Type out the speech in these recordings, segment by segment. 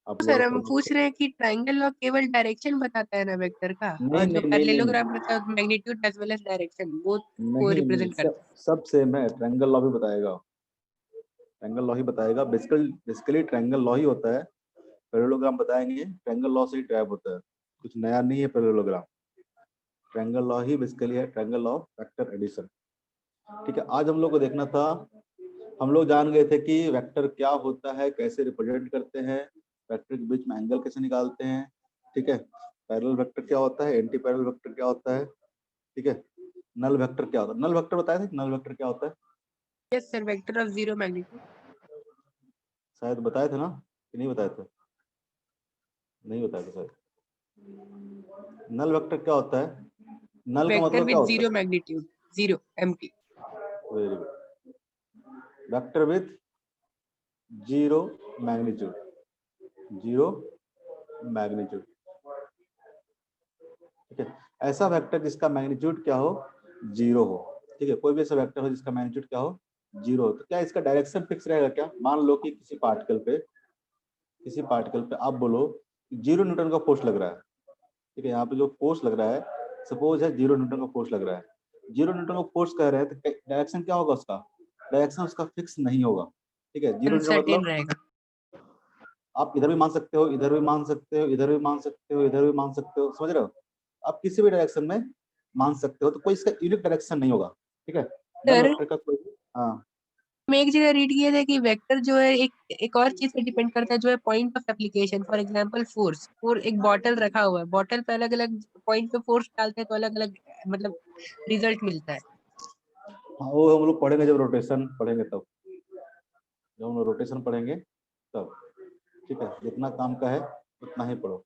आप सर लोग हम पूछ रहे हैं कि ट्रायंगल लॉ केवल डायरेक्शन बताता है ना वेक्टर का, नहीं और जो नहीं नहीं नहीं पैरेललोग्राम नहीं रहता है magnitude as well as direction both को नहीं नहीं, रिप्रेजेंट करता है। सब सेम है। ट्रायंगल लॉ भी बताएगा, ट्रायंगल लॉ ही बताएगा। बेसिकली ट्रायंगल लॉ ही होता है। पैरेललोग्राम बताएंगे, ट्रायंगल लॉ से ही ड्राइव होता है, कुछ नया नहीं है पैरेललोग्राम। ट्रायंगल लॉ ही बेसिकली है, ट्रायंगल लॉ वेक्टर एडिशन। ठीक है, आज हम लोग को देखना था, हम लोग जान गए थे कि वेक्टर क्या होता है, कैसे रिप्रेजेंट करते हैं, वेक्टर के बीच में एंगल कैसे निकालते हैं। ठीक है, पैरेलल वेक्टर क्या होता है, एंटी पैरेलल वेक्टर क्या होता है। ठीक है, नल वेक्टर क्या होता है, नल वेक्टर बताया था कि नल वेक्टर क्या होता है, yes sir, vector of zero magnitude. शायद बताए थे ना कि नहीं बताए थे, नहीं बताए थे शायद। नल वेक्टर क्या होता है, नल का वेक्टर मतलब क्या विद होता जीरो मैग्नीट्यूड, जीरो एम्प्टी। है, very good, vector with zero magnitude, zero magnitude. ठीक है, ऐसा वेक्टर जिसका मैग्नीट्यूड क्या हो, जीरो हो। ठीक है, कोई भी ऐसा वेक्टर हो जिसका मैग्नीट्यूड क्या हो, जीरो हो। तो क्या इसका डायरेक्शन फिक्स रहेगा क्या? मान लो कि किसी पार्टिकल पे आप बोलो 0 न्यूटन का फोर्स लग रहा है। ठीक है, यहाँ पे जो फोर्स लग रहा है, सपोज है 0 न्यूटन का फोर्स लग रहा है, 0 न्यूटन का फोर्स कह रहे हैं, तो डायरेक्शन क्या होगा उसका, डायरेक्शन उसका फिक्स नहीं होगा। ठीक है, 0 न्यूटन अनसर्टेन मतलब रहेगा। आप इधर भी मान सकते हो, इधर भी मान सकते हो, इधर भी मान सकते हो, इधर भी मान सकते हो, समझ रहे हो? आप किसी भी डायरेक्शन में मान सकते हो, तो कोई इसका यूनिक डायरेक्शन नहीं होगा। ठीक है, नल सर वेक्टर का कोई, हाँ मैं एक जगह रीड किया था कि वेक्टर जो है एक और चीज पे डिपेंड करता है, जो है point of application. For example force, और एक बॉटल रखा हुआ है, बॉटल पे अलग अलग पॉइंट पे फोर्स डालते हैं तो अलग अलग मतलब रिजल्ट मिलता है। हाँ, वो हम लोग पढ़ेंगे जब रोटेशन पढ़ेंगे तब, जब हम लोग रोटेशन पढ़ेंगे तब। ठीक है, जितना काम का है उतना ही पढ़ो।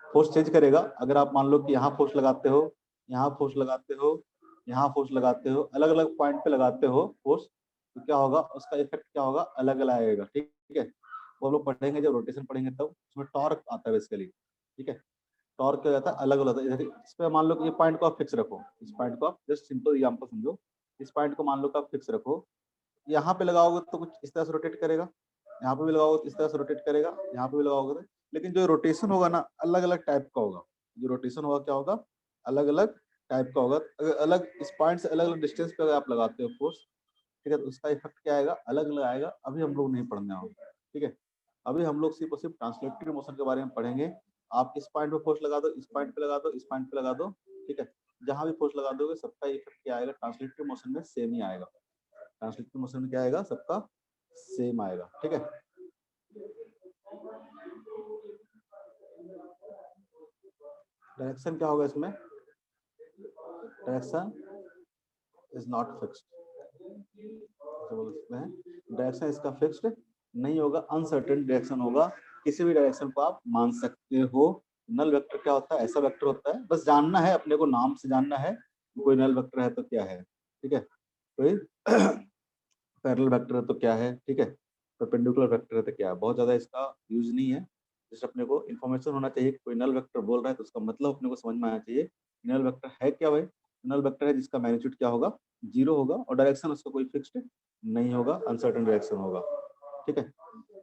फोर्स चेंज करेगा, अगर आप मान लो कि यहाँ फोर्स लगाते हो, यहाँ फोर्स लगाते हो, यहाँ फोर्स लगाते हो, अलग अलग पॉइंट पे लगाते हो फोर्स, तो क्या होगा, उसका इफेक्ट क्या होगा, अलग अलग आएगा। ठीक है, वो हम लोग पढ़ेंगे जब रोटेशन पढ़ेंगे तब। उसमें टॉर्क आता है बेसिकली। ठीक है, टॉर्क क्या जाता है, अलग अलग होता है। इस पे मान लो कि ये पॉइंट को आप फिक्स रखो, इस पॉइंट को आप जस्ट सिंपल एग्जांपल समझो, इस पॉइंट को मान लो कि आप फिक्स रखो, यहाँ पे लगाओगे तो कुछ इस तरह से रोटेट करेगा, यहाँ पे भी लगाओगे तो इस तरह से रोटेट करेगा, यहाँ पे भी लगाओगे तो, लेकिन जो रोटेशन होगा ना, अलग अलग टाइप का होगा। जो रोटेशन होगा क्या होगा, अलग अलग टाइप का होगा। अगर अलग इस पॉइंट से अलग अलग डिस्टेंस पे अगर आप लगाते हो फोर्स, ठीक है, तो उसका इफेक्ट क्या आएगा, अलग अलग आएगा। अभी हम लोग नहीं पढ़ने होगा। ठीक है, अभी हम लोग सिर्फ और सिर्फ ट्रांसलेटरी मोशन के बारे में पढ़ेंगे। आप इस पॉइंट पे फोर्स लगा दो, इस पॉइंट पे लगा दो, इस पॉइंट पे लगा दो। ठीक है, जहां भी फोर्स लगा दोगे सबका इफेक्ट क्या आएगा, ट्रांसलेटरी मोशन में सेम ही आएगा। ट्रांसलेटरी मोशन में क्या आएगा, सबका सेम आएगा। ठीक है, डायरेक्शन क्या होगा इसमें, direction is not fixed. Direction इसका फिक्स्ड नहीं होगा, अनसर्टेन डायरेक्शन होगा। किसी भी डायरेक्शन को आप मान सकते हो। नल वेक्टर क्या होता है, ऐसा वेक्टर होता है, बस जानना है अपने को, नाम से जानना है कोई नल वेक्टर है तो क्या है। ठीक है, कोई पैरेलल वेक्टर है तो क्या है। ठीक है, परपेंडिकुलर वेक्टर है तो क्या है। बहुत ज्यादा इसका यूज नहीं है, जैसे अपने को इन्फॉर्मेशन होना चाहिए। कोई नल वेक्टर बोल रहा है तो उसका मतलब अपने को समझ में आना चाहिए। नल वेक्टर है क्या भाई, नल वेक्टर है जिसका मैग्नीट्यूड क्या होगा, जीरो होगा, और डायरेक्शन उसका कोई फिक्स्ड नहीं होगा, अनसर्टेन डायरेक्शन होगा। ठीक है,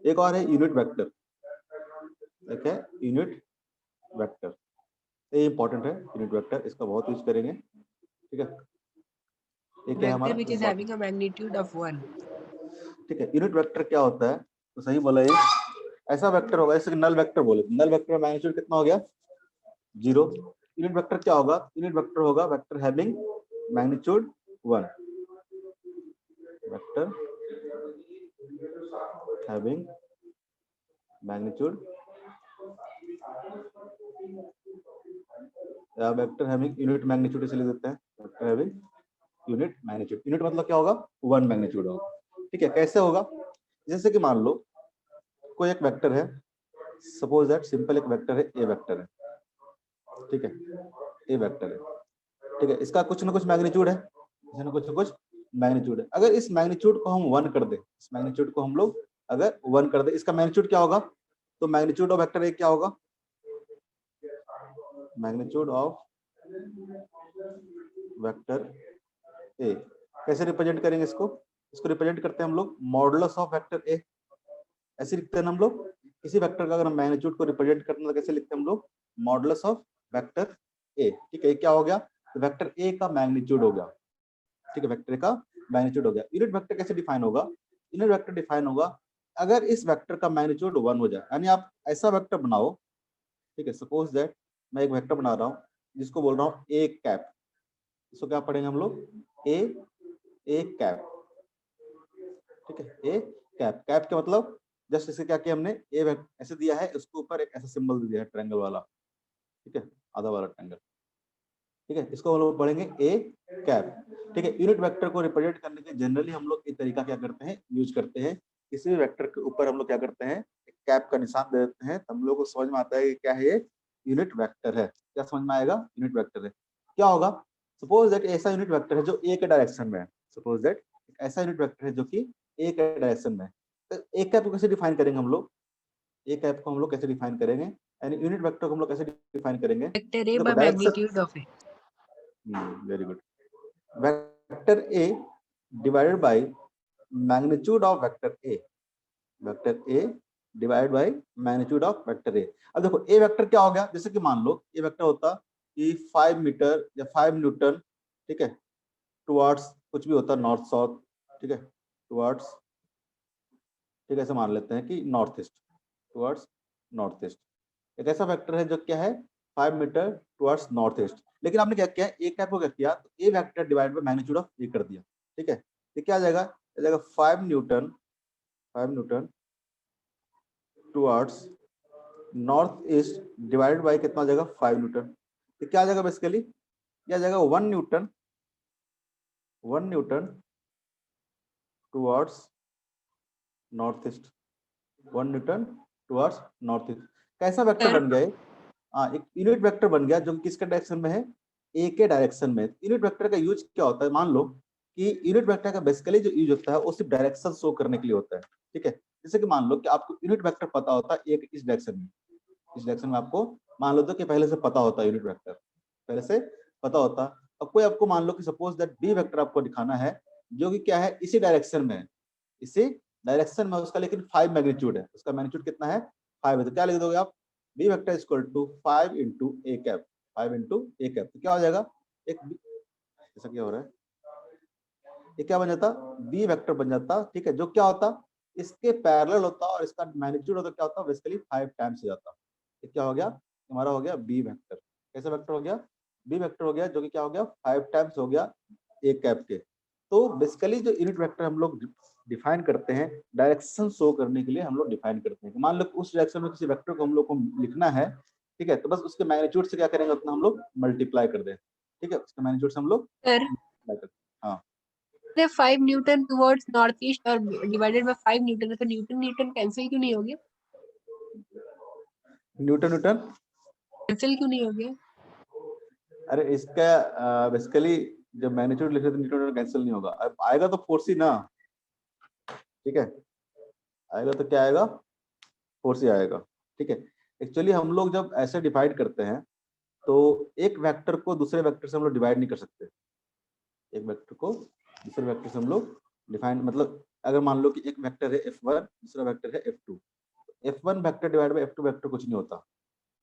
एक और है यूनिट वेक्टर। एक है यूनिट वेक्टर, ये इंपॉर्टेंट है यूनिट वेक्टर, इसका बहुत यूज करेंगे। ठीक है, ये क्या है वेक्टर हमारा which is important. Having a magnitude of 1। ठीक है, यूनिट वेक्टर क्या होता है, तो सही बोला ये, ऐसा वेक्टर होगा जैसे कि नल वेक्टर बोले, नल वेक्टर का मैग्नीट्यूड कितना हो गया, जीरो। यूनिट वेक्टर क्या होगा, यूनिट वेक्टर होगा vector having magnitude 1, vector having magnitude, या वेक्टर हैविंग यूनिट मैग्नीट्यूड इसे लिख देते हैं, vector having unit magnitude. Unit मतलब क्या होगा, 1 मैग्नीट्यूड होगा। ठीक है, कैसे होगा, जैसे कि मान लो कोई एक वेक्टर है, सपोज दैट सिंपल एक वेक्टर है, ए वेक्टर है। ठीक है, ए वेक्टर है। ठीक है, इसका कुछ ना कुछ मैग्नीट्यूड है, कुछ ना कुछ मैग्नीट्यूड है। अगर इस मैग्नीट्यूड को हम 1 कर दे, इस मैग्नीट्यूड को हम लोग अगर 1 कर दे, इसका मैग्नीट्यूड क्या होगा, तो मैग्नीट्यूड ऑफ वेक्टर ए क्या होगा, मैग्नीट्यूड ऑफ वेक्टर ए। कैसे रिप्रेजेंट करेंगे इसको, इसको रिप्रेजेंट करते हैं हम लोग मॉडुलस ऑफ वेक्टर ए, ऐसे लिखते हैं हम लोग। किसी वेक्टर का अगर हम मैग्नीट्यूड को रिप्रेजेंट करते हैं तो कैसे लिखते हैं हम लोग, मॉडुलस ऑफ वेक्टर ए। ठीक है, ये क्या हो गया, तो वेक्टर ए का मैग्नीट्यूड हो गया। ठीक है, वेक्टर का मैग्नीट्यूड हो गया। यूनिट वेक्टर कैसे डिफाइन होगा, यूनिट वेक्टर डिफाइन होगा अगर इस वेक्टर का मैग्नीट्यूड 1 हो जाए, यानी आप ऐसा वेक्टर बनाओ, ठीक है, सपोज दैट मैं एक वेक्टर बना रहा हूँ जिसको बोल रहा हूँ ए कैप, इसको क्या पढ़ेंगे हम लोग, ए कैप। ठीक है, ए कैप, कैप का मतलब जस्ट इसे क्या किया हमने, ए ऐसे दिया है, उसके ऊपर एक ऐसा सिंबल दिया है ट्रायंगल वाला, ठीक है, आधा वाला ट्रायंगल। ठीक है, इसको हम लोग पढ़ेंगे ए कैप। ठीक है, यूनिट वेक्टर को रिप्रेजेंट करने के जनरली हम लोग एक तरीका क्या करते हैं, यूज करते हैं, किसी भी वेक्टर के ऊपर हम लोग क्या करते हैं, एक कैप का निशान दे देते हैं, तब हम लोग को समझ में आता है कि क्या है ये, यूनिट वेक्टर है। क्या समझ में आएगा, यूनिट वेक्टर है। क्या होगा, सपोज दैट ऐसा यूनिट वेक्टर है जो ए के डायरेक्शन में है, सपोज दैट ऐसा यूनिट वेक्टर है जो कि ए के डायरेक्शन में है, तो ए कैप को कैसे डिफाइन करेंगे हम लोग, ए कैप को हम लोग कैसे डिफाइन करेंगे, यानी यूनिट वेक्टर को हम लोग कैसे डिफाइन करेंगे, वेक्टर ए देखो by direction, magnitude of A. Very good, vector A divided by magnitude of vector A, vector A divide by magnitude of vector A. अब देखो ए वेक्टर क्या हो गया, जैसे कि मान लो ए वेक्टर होता कि 5 मीटर या 5 न्यूटन, ठीक है, टुवर्ड्स कुछ भी होता नॉर्थ साउथ, ठीक है, टुवर्ड्स, ठीक है, ऐसे मान लेते हैं कि north east, towards north east, एक ऐसा वेक्टर है जो क्या है 5 मीटर टुवर्ड्स नॉर्थ ईस्ट। लेकिन आपने क्या किया, ए कैप को क्या किया, तो A vector divide by magnitude of A कर दिया। ठीक है, ये क्या आ जाएगा, आ जाएगा 5 Newton, 5 Newton towards north east divided by कितना आ जाएगा 5 न्यूटन। तो क्या आ जाएगा बेसिकली, क्या आ जाएगा 1 Newton, 1 Newton towards north east, 1 Newton towards north east. कैसा वेक्टर सर बन गया, हाँ एक यूनिट वेक्टर बन गया जो कि किसके डायरेक्शन में है, ए के डायरेक्शन में। यूनिट वेक्टर का यूज क्या होता है, मान लो कि यूनिट वेक्टर का बेसिकली जो यूज होता है वो सिर्फ डायरेक्शन शो करने के लिए होता है। ठीक है, जैसे कि मान लो कि आपको यूनिट वेक्टर पता होता है एक इस डायरेक्शन में, इस डायरेक्शन में आपको मान लो तो कि पहले से पता होता है, यूनिट वेक्टर पहले से पता होता। अब कोई आपको मान लो कि सपोज दैट बी वेक्टर आपको दिखाना है जो कि क्या है इसी डायरेक्शन में है, इसी डायरेक्शन में उसका लेकिन 5 मैग्नीट्यूड है, उसका मैग्नीट्यूड कितना है 5 है, तो क्या लिख दोगे आप, B vector equal to 5 into A cap, 5 into A cap, तो क्या हो जाएगा एक ऐसा क्या हो रहा है, ये क्या बन जाता, बी वेक्टर बन जाता। ठीक है, जो क्या होता इसके पैरेलल होता और इसका मैग्नीट्यूड होता क्या होता बेसिकली 5 टाइम्स हो जाता। ये क्या हो गया, हमारा हो गया बी वेक्टर। कैसा वेक्टर हो गया, बी वेक्टर हो गया जो कि क्या हो गया 5 टाइम्स हो गया ए कैप के। तो बेसिकली जो यूनिट वेक्टर हम लोग डिफाइन करते हैं डायरेक्शन शो करने के लिए हम लोग डिफाइन करते हैं। मान लो उस डायरेक्शन में किसी वेक्टर को हम लोग को लिखना है, ठीक है, तो बस उसके मैग्नीट्यूड से क्या करेंगे उतना हम लोग मल्टीप्लाई कर दें। ठीक है, उसके मैग्नीट्यूड से हम लोग सर multiply करते हैं। हाँ 5 न्यूटन टुवर्ड्स नॉर्थ ईस्ट और डिवाइडेड बाय 5 न्यूटन है, तो न्यूटन न्यूटन कैंसिल क्यों नहीं हो गया, न्यूटन न्यूटन, कैंसिल क्यों नहीं हो गया। अरे इसका बेसिकली जब मैग्नीट्यूड लिखे तो न्यूटन न्यूटन कैंसिल नहीं होगा, अब आएगा तो फोर्स ही ना। ठीक है, आएगा तो क्या आएगा, फोर्स ही आएगा। ठीक है, एक्चुअली हम लोग जब ऐसे डिवाइड करते हैं तो एक वेक्टर को दूसरे वेक्टर से हम लोग डिवाइड नहीं कर सकते, एक वेक्टर को दूसरे वेक्टर से हम लोग डिफाइन, मतलब अगर मान लो कि एक वेक्टर है f1 दूसरा वेक्टर है f2, f1 vector divide bye f2 vector कुछ नहीं होता,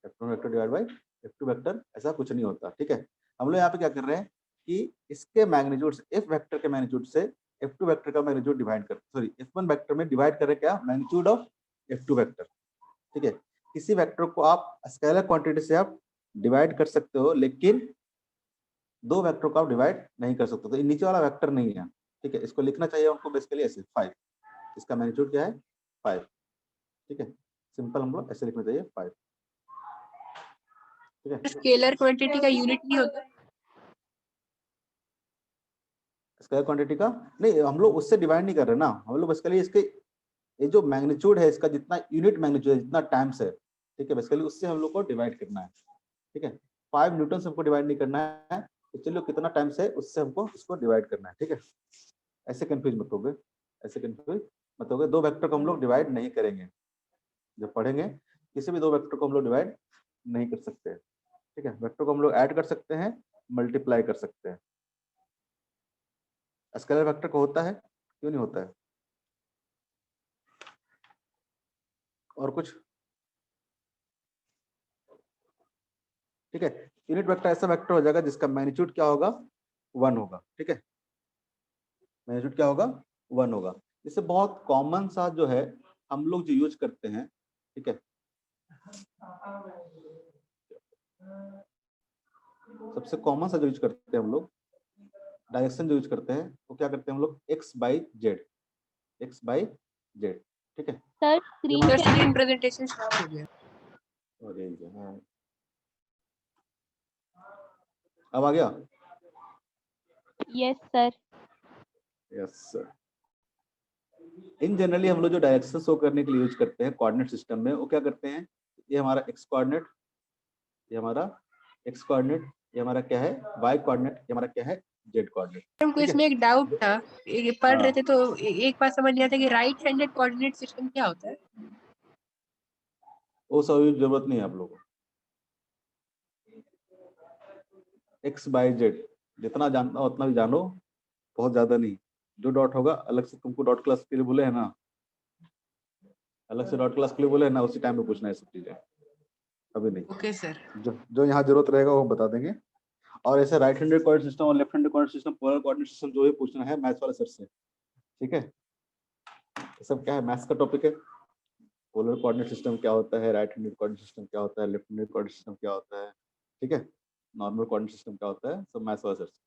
f1 vector divide bye f2 vector ऐसा कुछ नहीं होता। ठीक है, हम लोग यहाँ पे क्या कर रहे हैं कि इसके मैग्नीट्यूड से f वेक्टर के मैग्नीट्यूड से f2 वेक्टर का मैग्नीट्यूड डिवाइड कर, सॉरी f1 वेक्टर में डिवाइड कर रहे क्या, मैग्नीट्यूड ऑफ f2 वेक्टर। ठीक है, किसी वेक्टर को आप स्केलर क्वांटिटी से आप डिवाइड कर सकते हो लेकिन दो वेक्टर को आप डिवाइड नहीं कर सकते, तो ये नीचे वाला वेक्टर नहीं है। ठीक है, इसको लिखना चाहिए हमको बेसिकली ऐसे 5, इसका मैग्नीट्यूड क्या है 5। ठीक है, सिंपल हम लोग ऐसे लिखना चाहिए 5। ठीक है, स्केलर क्वांटिटी का यूनिट नहीं होता, स्केलर क्वांटिटी का नहीं, हम लोग उससे डिवाइड नहीं कर रहे ना, हम लोग बेसिकली इसके ये जो मैग्नीट्यूड है इसका जितना यूनिट मैग्नीट्यूड है जितना टाइम्स है, ठीक है, बेसिकली उससे हम लोग को डिवाइड करना है। ठीक है, 5 न्यूटन से हमको डिवाइड नहीं करना है, तो चलिए कितना टाइम्स है उससे हमको उसको डिवाइड करना है। ठीक है, ऐसे कंफ्यूज मत होगे, ऐसे कंफ्यूज मत होगे, दो वेक्टर को हम लोग डिवाइड नहीं करेंगे, जब पढ़ेंगे किसी भी दो वेक्टर को हम लोग डिवाइड नहीं कर सकते। ठीक है, वेक्टर को हम लोग ऐड कर सकते हैं, मल्टीप्लाई कर सकते हैं, स्केलर वेक्टर को होता है, क्यों नहीं होता है, और कुछ ठीक है। यूनिट वेक्टर ऐसा वेक्टर हो जाएगा जिसका मैग्नीट्यूड क्या होगा, 1 होगा। ठीक है, मैग्नीट्यूड क्या होगा, 1 होगा। इससे बहुत कॉमन सा जो है हम लोग जो यूज करते हैं, ठीक है, सबसे कॉमन सा जो यूज करते हैं हम लोग, डायरेक्शन जो यूज करते हैं वो क्या करते हैं हम लोग, x by Z, x by Z. ठीक है, sir screen sir screen presentation start हो गया। अरे हाँ, अब आ गया। Yes sir. Yes sir. इन जनरली हम लोग जो डायरेक्शन शो करने के लिए यूज करते हैं कोऑर्डिनेट सिस्टम में, वो क्या करते हैं, ये हमारा एक्स कोऑर्डिनेट, ये हमारा एक्स कोऑर्डिनेट, ये हमारा क्या है वाई कोऑर्डिनेट, ये हमारा क्या है जेड कोऑर्डिनेट। हमको ठीक है, इसमें एक डाउट था, ये पढ़ हाँ। रहे थे तो एक बात समझ नहीं आता कि राइट हैंडेड कोऑर्डिनेट सिस्टम क्या होता है। वो सब की जरूरत नहीं है आप लोगों को। एक्स बाई जेड जितना जानना हो उतना भी जानो, बहुत ज्यादा नहीं। जो डॉट होगा अलग से, तुमको डॉट क्लास के लिए बोले है ना, अलग से डॉट क्लास के लिए बोले है ना, उसी टाइम पे पूछना है सब चीजें, अभी नहीं। Okay sir. जो यहाँ जरूरत रहेगा वो बता देंगे। और ऐसे राइट हैंडेड कोऑर्डिनेट सिस्टम और left handed coordinate system, polar coordinate system जो भी पूछना है मैथ्स वाले सर से, ठीक है। ये सब क्या है, मैथ्स का टॉपिक है। पोलर कोऑर्डिनेट सिस्टम क्या होता है, राइट हैंडेड कोऑर्डिनेट सिस्टम क्या होता है, लेफ्ट हैंडेड कोऑर्डिनेट सिस्टम क्या होता है, ठीक है, नॉर्मल कोऑर्डिनेट सिस्टम क्या होता है, सब मैथ्स वाले सर से।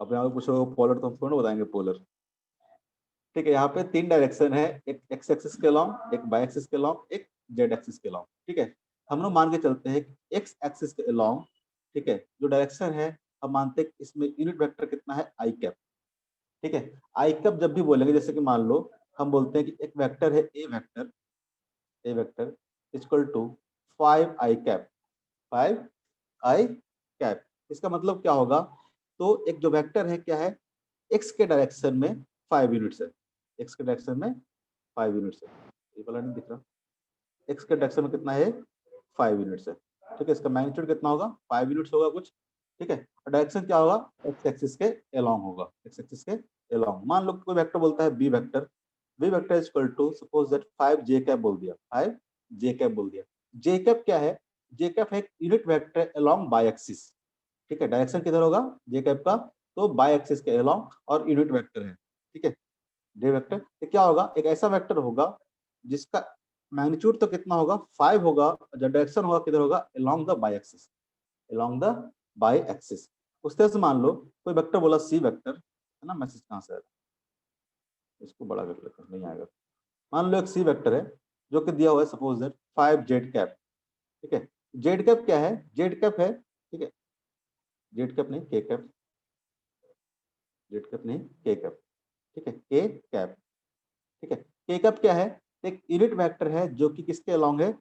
अब यहाँ पे पूछो पोलर, तो हम थोड़ा बताएंगे पोलर। ठीक है, यहाँ पे 3 डायरेक्शन है, एक एक्स एक्सिस के अलॉन्ग, एक वाई एक्सिस के अलॉन्ग, एक जेड एक्सिस के अलॉन्ग। ठीक है, हम लोग मान के चलते हैं कि एक्स एक्सिस के अलॉन्ग, ठीक है, जो डायरेक्शन है हम मानते हैं इसमें यूनिट वेक्टर कितना है, आई कैप। ठीक है, आई कैप जब भी बोलेंगे, जैसे कि मान लो हम बोलते हैं कि एक वेक्टर है A vector, A vector equal to 5 i cap, 5 i cap. इसका मतलब क्या होगा, तो एक जो वेक्टर है क्या है, एक्स के डायरेक्शन में 5 यूनिट्स है, एक्स के डायरेक्शन में 5 यूनिट्स है, ये वाला नहीं दिख रहा, एक्स के डायरेक्शन में कितना है, 5 यूनिट्स है। ठीक है, इसका मैग्नीट्यूड कितना होगा, 5 यूनिट्स होगा कुछ। ठीक है, डायरेक्शन क्या होगा, एक्स एक्सिस के अलोंग होगा, एक्स एक्सिस के अलोंग। मान लो कोई वेक्टर बोलता है B vector, B vector is equal to suppose that 5 J cap बोल दिया, 5 जे कैप बोल दिया। जे कैप क्या है, जे कैप है unit vector along Y axis. ठीक है, डायरेक्शन किधर होगा जे कैप का, तो बाय एक्सिस के अलोंग, और यूनिट वेक्टर है। ठीक है, जे वेक्टर तो क्या होगा, एक ऐसा वेक्टर होगा जिसका मैग्नीट्यूड तो कितना होगा, 5 होगा, जो डायरेक्शन होगा किधर होगा, along the Y axis, along the Y axis. उस तरह से मान लो कोई वेक्टर बोला सी वेक्टर, है ना, मैसेज कहाँ से आया, इसको बड़ा कर लेते हैं, नहीं आएगा। मान लो एक सी वेक्टर है जो कि दिया हुआ है सपोज दैट 5 जेड कैप। ठीक है, जेड कैप क्या है, जेड कैप है, ठीक है, जेड कैप नहीं के कैप, जेड कैप नहीं के कैप, ठीक है, के कैप। ठीक है, के कैप क्या है, एक यूनिट वेक्टर है जो कि किसके अलोंग है,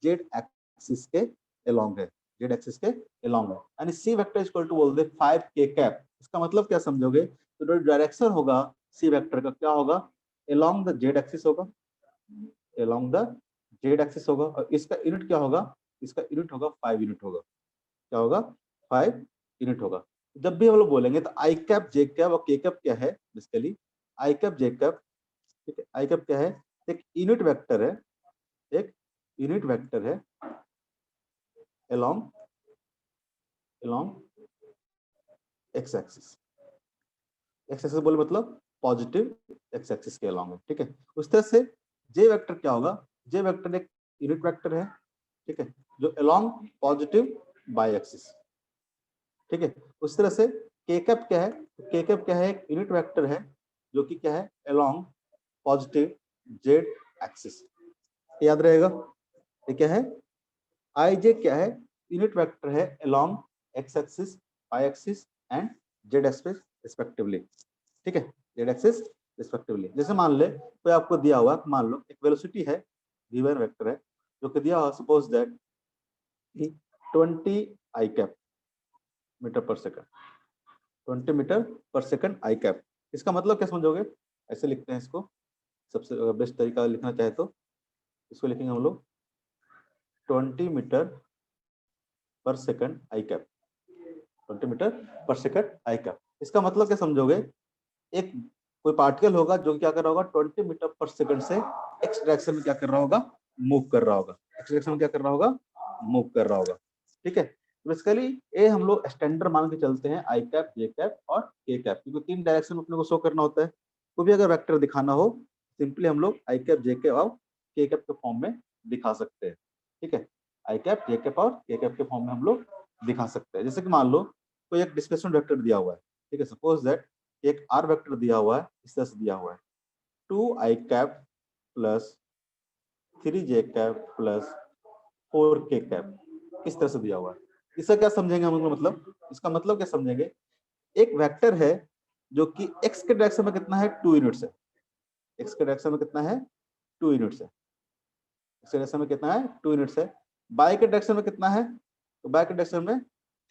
जेड एक्सिस के अलोंग है, जेड एक्सिस के अलोंग है। यानी C vector is equal to बोल दे 5 के कैप। इसका मतलब क्या समझोगे, तो जो डायरेक्शन होगा सी वेक्टर का क्या होगा, अलोंग द जेड एक्सिस होगा, अलोंग द जेड एक्सिस होगा। और इसका यूनिट क्या होगा, इसका यूनिट होगा 5 यूनिट होगा, क्या होगा, 5 यूनिट होगा। जब भी हम लोग बोलेंगे तो आई कैप जे कैप और के कैप क्या है, basically I cap J cap, ठीक है, आई कैप क्या है, एक यूनिट वेक्टर है, एक यूनिट वेक्टर है along along x axis, x axis बोले मतलब पॉजिटिव x एक्सिस के along है। ठीक है, उस तरह से j वेक्टर क्या होगा, j वेक्टर एक यूनिट वेक्टर है, ठीक है, जो along पॉजिटिव बाय एक्सिस। ठीक है, उस तरह से k कैप क्या है, k कैप क्या है, एक यूनिट वेक्टर है जो कि क्या है, along पॉजिटिव z एक्सिस। याद रहेगा, ये क्या है, आई जे क्या है, यूनिट वेक्टर है along x axis, y axis and z axis respectively. ठीक है, z एक्सिस रिस्पेक्टिवली। जैसे मान ले कोई आपको दिया हुआ, मान लो एक वेलोसिटी है, गिवन वेक्टर है जो कि दिया हुआ, suppose that 20 I cap meter per second, 20 meter per second I cap. इसका मतलब क्या समझोगे, ऐसे लिखते हैं इसको, सबसे बेस्ट तरीका लिखना चाहे तो इसको लिखेंगे हम लोग 20 meter per second I cap, 20 meter per second I cap. इसका मतलब क्या समझोगे, एक कोई पार्टिकल होगा जो क्या कर रहा होगा, 20 मीटर पर सेकंड से एक्स डायरेक्शन में क्या कर रहा होगा, मूव कर रहा होगा, एक्स डायरेक्शन में क्या कर रहा होगा, मूव कर रहा होगा। ठीक है। बेसिकली ए हम लोग स्टैंडर्ड मान के चलते हैं आई कैप, जे कैप और के कैप, क्योंकि 3 डायरेक्शन में अपने को शो करना होता है। कोई भी अगर वेक्टर दिखाना हो सिंपली हम लोग आई कैप, जे कैप और के कैप के फॉर्म में दिखा सकते हैं। ठीक है, आई कैप, जे कैप और के कैप के फॉर्म में हम लोग दिखा सकते हैं। जैसे कि मान लो कोई एक डिस्प्लेसमेंट वेक्टर दिया हुआ है, ठीक है, सपोज दैट एक आर वेक्टर दिया हुआ है, इस तरह से दिया हुआ है 2 आई कैप प्लस 3 जे कैप प्लस 4 के कैप, इस तरह से दिया हुआ है। इसका क्या समझेंगे हम लोग, मतलब इसका मतलब क्या समझेंगे, एक वेक्टर है जो कि x के डायरेक्शन में कितना है 2 यूनिट्स है, x के डायरेक्शन में कितना है 2 यूनिट्स है, x के डायरेक्शन में कितना है 2 यूनिट्स है, y के डायरेक्शन में कितना है, तो y के डायरेक्शन में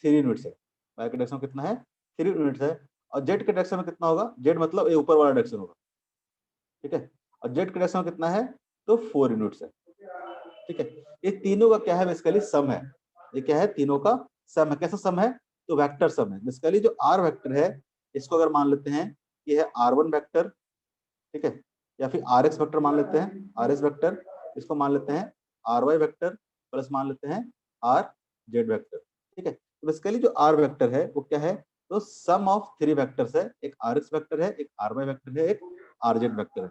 3 यूनिट्स है, y के डायरेक्शन में कितना है 3 यूनिट्स है, और z के डायरेक्शन में कितना होगा, z मतलब ये ऊपर वाला डायरेक्शन होगा, ठीक है, और z के डायरेक्शन में कितना है तो 4 यूनिट्स है। ठीक है, ये तीनों का क्या है बेसिकली सम है, ये क्या है तीनों का सम है। कैसा सम है, तो वेक्टर सम है। बेसिकली जो आर वेक्टर है इसको अगर मान लेते हैं ये है R1 वेक्टर, ठीक है, या फिर RX वेक्टर मान लेते हैं, RS वेक्टर, इसको मान लेते हैं RY वेक्टर प्लस मान लेते हैं RZ वेक्टर। ठीक है, तो बेसिकली जो R वेक्टर है वो क्या है, तो सम ऑफ 3 वेक्टर्स है, एक RX वेक्टर है, एक RY वेक्टर है, एक RZ वेक्टर है।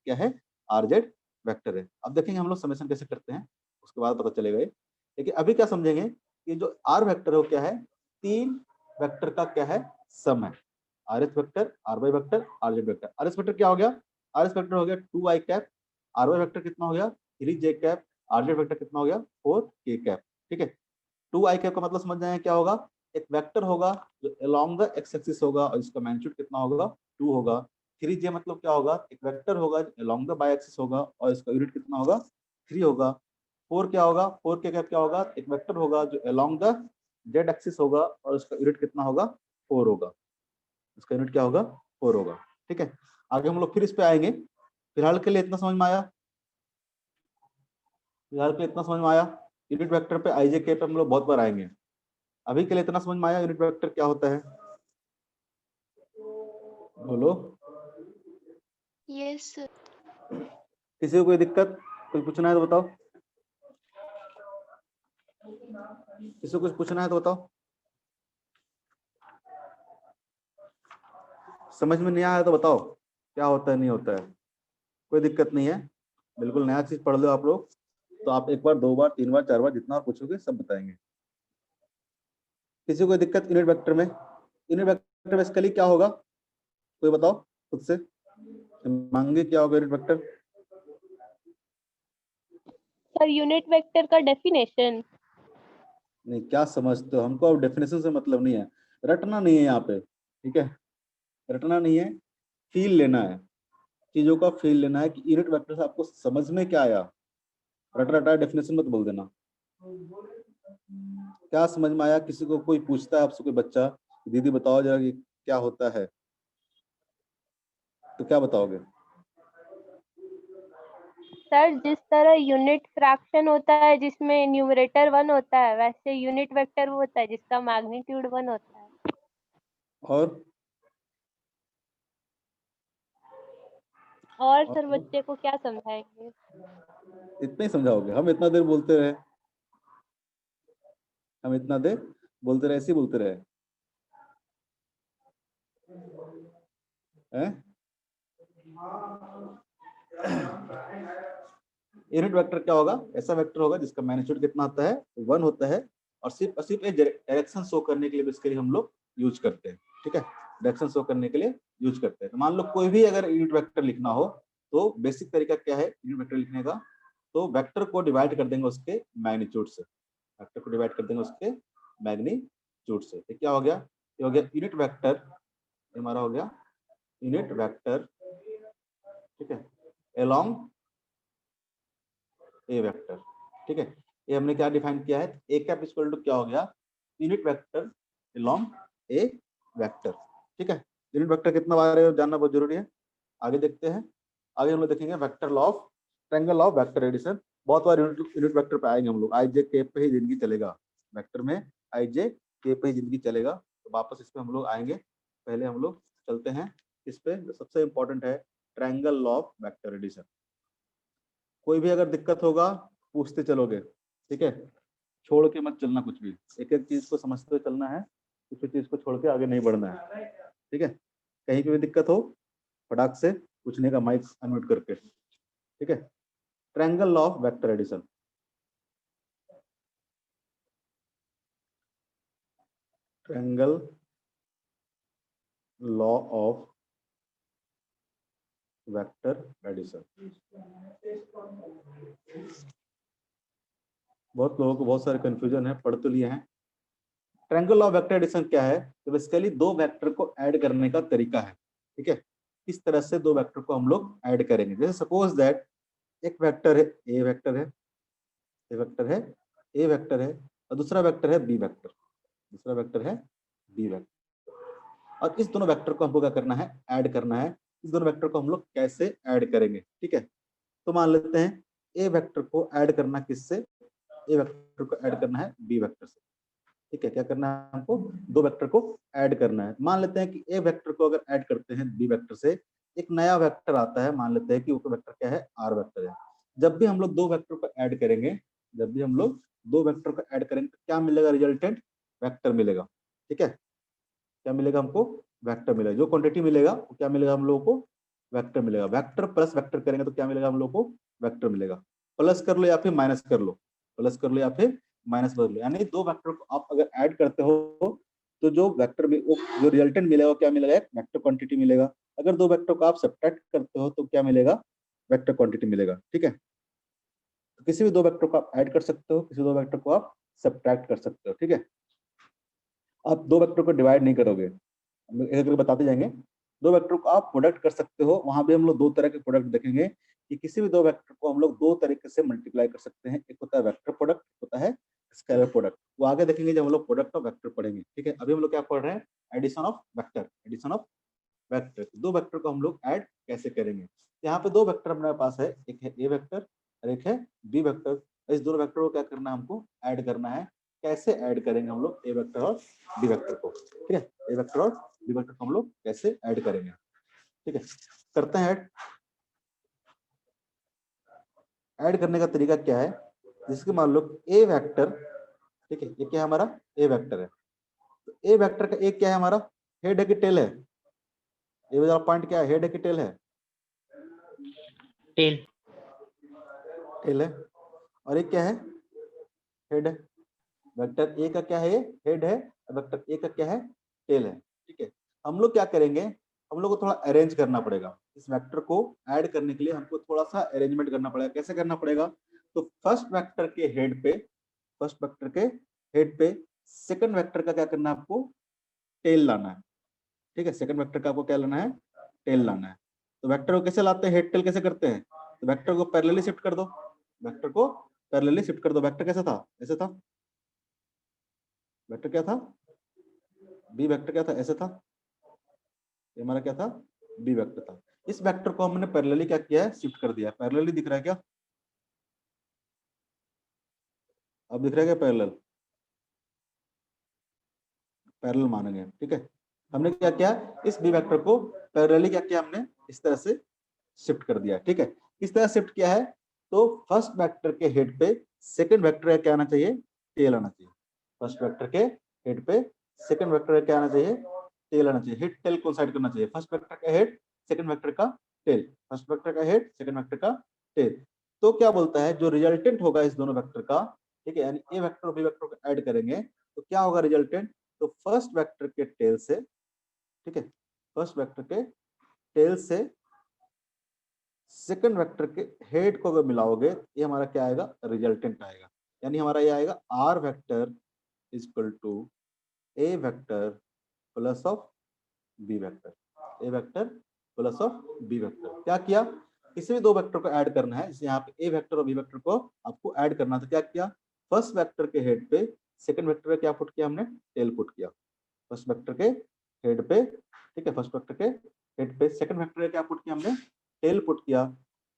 क्या है, RZ वेक्टर है। अब देखेंगे हम लोग समेशन कैसे करते हैं, उसके बाद पता चलेगा ये। लेकिन अभी क्या समझेंगे कि जो R वेक्टर है वो क्या है, 3 वेक्टर का क्या है सम है, RS vector, RY vector, RZ vector. RS vector क्या हो गया, RS वेक्टर हो गया 2 आई कैप, RY वेक्टर कितना हो गया 3 जे कैप, RZ वेक्टर कितना हो गया 4 के कैप। ठीक है, 2 आई कैप का मतलब समझ जाए क्या होगा, एक वेक्टर होगा जो अलोंग द एक्स एक्सिस होगा और इसका मैग्नीट्यूड कितना होगा 2 होगा। 3 जे मतलब क्या होगा, एक वेक्टर होगा जो अलोंग द बाई एक्सिस होगा और इसका यूनिट कितना होगा 3 होगा। 4 क्या होगा, 4 के कैप क्या होगा, एक वेक्टर होगा जो अलोंग द जेड एक्सिस होगा और इसका यूनिट कितना होगा 4 होगा, इसका यूनिट क्या होगा 4 होगा। ठीक है, आगे हम लोग फिर इस पे आएंगे। फिलहाल के लिए इतना समझ में आया, फिलहाल के लिए इतना समझ में आया। यूनिट वेक्टर पे आई जे के पे हम लोग बहुत बार आएंगे, अभी के लिए इतना समझ में आया यूनिट वेक्टर क्या होता है, बोलो। Yes sir. किसी को कोई दिक्कत, कुछ पूछना है तो बताओ, किसी को कुछ पूछना है तो बताओ, समझ में नहीं आया तो बताओ क्या होता है नहीं होता है, कोई दिक्कत नहीं है, बिल्कुल नया चीज पढ़ लो आप लोग, तो आप एक बार 2 बार 3 बार 4 बार जितना आप पूछोगे सब बताएंगे। किसी को कोई दिक्कत यूनिट वेक्टर में, यूनिट वेक्टर बेसिकली क्या होगा, कोई बताओ खुद से, मांगे क्या होगा unit vector. Sir unit vector का डेफिनेशन। नहीं क्या समझते हो, हमको अब डेफिनेशन से मतलब नहीं है, रटना नहीं है यहाँ पे, ठीक है, रटना नहीं है, फील लेना है, चीजों का फील लेना है कि यूनिट वेक्टर से आपको समझ में क्या आया, रट रटा डेफिनेशन मत बोल देना। क्या समझ में आया, किसी को कोई पूछता है आपसे कोई बच्चा, दीदी बताओ जरा ये क्या होता है, तो क्या बताओगे। सर जिस तरह यूनिट फ्रैक्शन होता है जिसमें न्यूमरेटर 1 होता है, वैसे यूनिट वेक्टर वो होता है जिसका मैग्नीट्यूड 1 होता है। और सर बच्चे को क्या समझाएंगे। इतना ही समझाओगे, हम इतना देर बोलते रहे, हम इतना देर बोलते रहे, ऐसे ही बोलते रहे हैं। यूनिट वेक्टर क्या होगा, ऐसा वेक्टर होगा जिसका मैग्नीट्यूड कितना होता है 1 होता है, और सिर्फ एक डायरेक्शन शो करने के लिए बेसिकली हम लोग यूज करते हैं। ठीक है, डायरेक्शन शो करने के लिए यूज करते हैं। तो मान लो कोई भी अगर यूनिट वेक्टर लिखना हो तो बेसिक तरीका क्या है यूनिट वेक्टर लिखने का, तो वेक्टर को डिवाइड कर देंगे उसके मैग्नीट्यूड से, वेक्टर को डिवाइड कर देंगे उसके मैग्नीट्यूड से। तो क्या हो गया, ये हो गया यूनिट वेक्टर, ये हमारा हो गया यूनिट वेक्टर, ठीक है, अलोंग ए वेक्टर। ठीक है, ये हमने क्या डिफाइन किया है, ए कैप इक्वल टू क्या हो गया, यूनिट वेक्टर अलोंग ए वेक्टर। ठीक है, यूनिट वेक्टर कितना बार है जानना बहुत जरूरी है। आगे देखते हैं, आगे हम लोग देखेंगे vector law of triangle law of vector addition. बहुत बार यूनिट वेक्टर पे आएंगे हम लोग, आई जे के पे ही जिंदगी चलेगा, वेक्टर में आई जे के पे ही जिंदगी चलेगा, तो वापस इस पे हम लोग आएंगे। पहले हम लोग चलते हैं इस पे, जो सबसे इंपॉर्टेंट है triangle law of vector addition. कोई भी अगर दिक्कत होगा पूछते चलोगे, ठीक है, छोड़ के मत चलना कुछ भी, एक एक चीज को समझते हुए चलना है, किसी चीज को छोड़ के आगे नहीं बढ़ना है, ठीक है। कहीं पे भी दिक्कत हो फटाक से पूछने का, माइक अनम्यूट करके, ठीक है। Triangle law of vector addition, triangle law of vector addition. बहुत लोगों को बहुत सारे कंफ्यूजन है, पढ़ तो लिए हैं। Triangle law of vector addition क्या है? तो बेसिकली दो वेक्टर को ऐड करने का तरीका है, ठीक है। किस तरह से दो वेक्टर को हम लोग ऐड करेंगे। जैसे सपोज दैट एक वेक्टर है ए वेक्टर है, ए वेक्टर है, ए वेक्टर है, और दूसरा वेक्टर है बी वेक्टर, दूसरा वेक्टर है बी वेक्टर। और इस दोनों वेक्टर को हमको क्या करना है? ऐड करना है। इस दोनों वेक्टर को हम लोग कैसे ऐड करेंगे, ठीक है। तो मान लेते हैं ए वेक्टर को ऐड करना किससे? ए वेक्टर को ऐड करना है बी वेक्टर से, ठीक है। क्या करना है हमको? दो वेक्टर को ऐड करना है। मान लेते हैं कि ए वेक्टर को अगर ऐड करते हैं बी वेक्टर से, एक नया वेक्टर आता है, मान लेते हैं कि वो वेक्टर क्या है? आर वेक्टर है। जब भी हम लोग दो वेक्टर को ऐड करेंगे, जब भी हम लोग दो वेक्टर को ऐड करेंगे तो क्या मिलेगा? रिजल्टेंट वेक्टर मिलेगा, ठीक है। क्या मिलेगा हमको? वेक्टर मिलेगा। जो क्वांटिटी मिलेगा वो क्या मिलेगा हम लोगों को? वेक्टर मिलेगा। वेक्टर प्लस वेक्टर करेंगे तो क्या मिलेगा हम लोग को? वेक्टर मिलेगा। प्लस कर लो या फिर माइनस कर लो, प्लस कर लो या फिर माइनस कर लो, यानी दो वेक्टर को आप अगर ऐड करते हो तो जो वेक्टर में वो जो रिजल्टेंट मिलेगा वो क्या मिलेगा? एक वेक्टर क्वांटिटी मिलेगा। अगर दो वेक्टर को आप सब्ट्रैक्ट करते हो तो क्या मिलेगा? वेक्टर क्वांटिटी मिलेगा, ठीक है। तो किसी भी दो वेक्टर को आप ऐड कर सकते हो, किसी दो वेक्टर को आप सब्ट्रैक्ट कर सकते हो, ठीक है। आप दो वेक्टर को डिवाइड नहीं करोगे, हम लोग एक एक बताते जाएंगे। दो वेक्टर को आप प्रोडक्ट कर सकते हो, वहां भी हम लोग दो तरह के प्रोडक्ट देखेंगे कि किसी भी दो वेक्टर को हम लोग दो तरीके से मल्टीप्लाई कर सकते हैं। एक होता है वेक्टर प्रोडक्ट, होता है स्केलर प्रोडक्ट। वो आगे देखेंगे जब हम लोग प्रोडक्ट ऑफ वेक्टर पढ़ेंगे, ठीक है। अभी हम लोग क्या पढ़ रहे हैं? Addition of vector, addition of vector. दो वेक्टर को हम लोग ऐड कैसे करेंगे। यहाँ पे दो वेक्टर हमारे पास है, एक है ए वेक्टर और एक है बी वेक्टर। इस दोनों वेक्टर को क्या करना है? हमको ऐड करना है। कैसे ऐड करेंगे हम लोग ए वेक्टर और बी वेक्टर को, ठीक है। ए वेक्टर और बी वेक्टर को हम लोग कैसे ऐड करेंगे, ठीक है। करते हैं ऐड। ऐड करने का तरीका क्या है? जिसके मान लो ए वेक्टर, ठीक है, ये क्या है हमारा? ए वेक्टर है। तो ए वेक्टर का एक क्या है हमारा? हेड है कि टेल है? ये वाला पॉइंट क्या है? हेड है कि टेल है? टेल, टेल है। और एक क्या है? हेड है। वेक्टर ए का क्या है? ये हेड है। वेक्टर ए का क्या है? टेल है, ठीक है। हम लोग क्या करेंगे? हम लोग को थोड़ा अरेंज करना पड़ेगा। इस वेक्टर को ऐड करने के लिए हमको थोड़ा सा अरेंजमेंट करना पड़ेगा। कैसे करना पड़ेगा? तो फर्स्ट वेक्टर के हेड पे, फर्स्ट वेक्टर के हेड पे सेकंड वेक्टर का क्या करना है? आपको टेल लाना है, ठीक है। सेकंड वेक्टर का आपको क्या लाना है? टेल लाना है। तो वेक्टर को कैसे लाते हैं? हेड टेल कैसे करते हैं? तो वेक्टर को पैरेलली शिफ्ट कर दो, वेक्टर को पैरेलली शिफ्ट कर दो। वेक्टर कैसा था? ऐसे था। वेक्टर क्या था? बी वेक्टर क्या था? ऐसे था। ये हमारा क्या था? बी वेक्टर था। इस वेक्टर को हमने पैरेलली क्या किया है? शिफ्ट कर दिया। पैरेलली दिख रहा है क्या? अब दिख रहा है क्या पैरेलल? पैरेलल मानेंगे, ठीक है। हमने क्या किया? इस बी वेक्टर को पैरेलली क्या किया हमने? इस तरह से शिफ्ट कर दिया, ठीक है। किस तरह शिफ्ट किया है? तो फर्स्ट वेक्टर के हेड पे सेकंड वेक्टर क्या आना चाहिए? टेल आना चाहिए। फर्स्ट वेक्टर के हेड पे सेकंड वेक्टर क्या आना चाहिए? टेल आना चाहिए। हेड टेल को साइड करना चाहिए। फर्स्ट वेक्टर का हेड, सेकंड वेक्टर का टेल, फर्स्ट वेक्टर का हेड, सेकंड वेक्टर का टेल। तो क्या बोलता है? जो रिजल्टेंट होगा इस दोनों वेक्टर का, ठीक है, यानी ए वेक्टर और बी वेक्टर को ऐड करेंगे तो क्या होगा रिजल्टेंट? तो फर्स्ट वेक्टर के टेल से, ठीक है, फर्स्ट वेक्टर के टेल से सेकंड वेक्टर के हेड को अगर मिलाओगे ये हमारा क्या आएगा? रिजल्टेंट आएगा। यानी हमारा ये आएगा R vector is equal to A vector plus of B vector, A vector plus of B vector. क्या किया? किसी भी दो वेक्टर को ऐड करना है, जैसे यहाँ पे ए वेक्टर और बी वेक्टर को आपको ऐड करना था। क्या किया? फर्स्ट वेक्टर के हेड पे सेकंड वेक्टर का क्या पुट किया हमने? टेल पुट किया। फर्स्ट वेक्टर के हेड पे, ठीक है, फर्स्ट वेक्टर के हेड पे सेकंड वेक्टर का क्या पुट किया हमने? टेल पुट किया,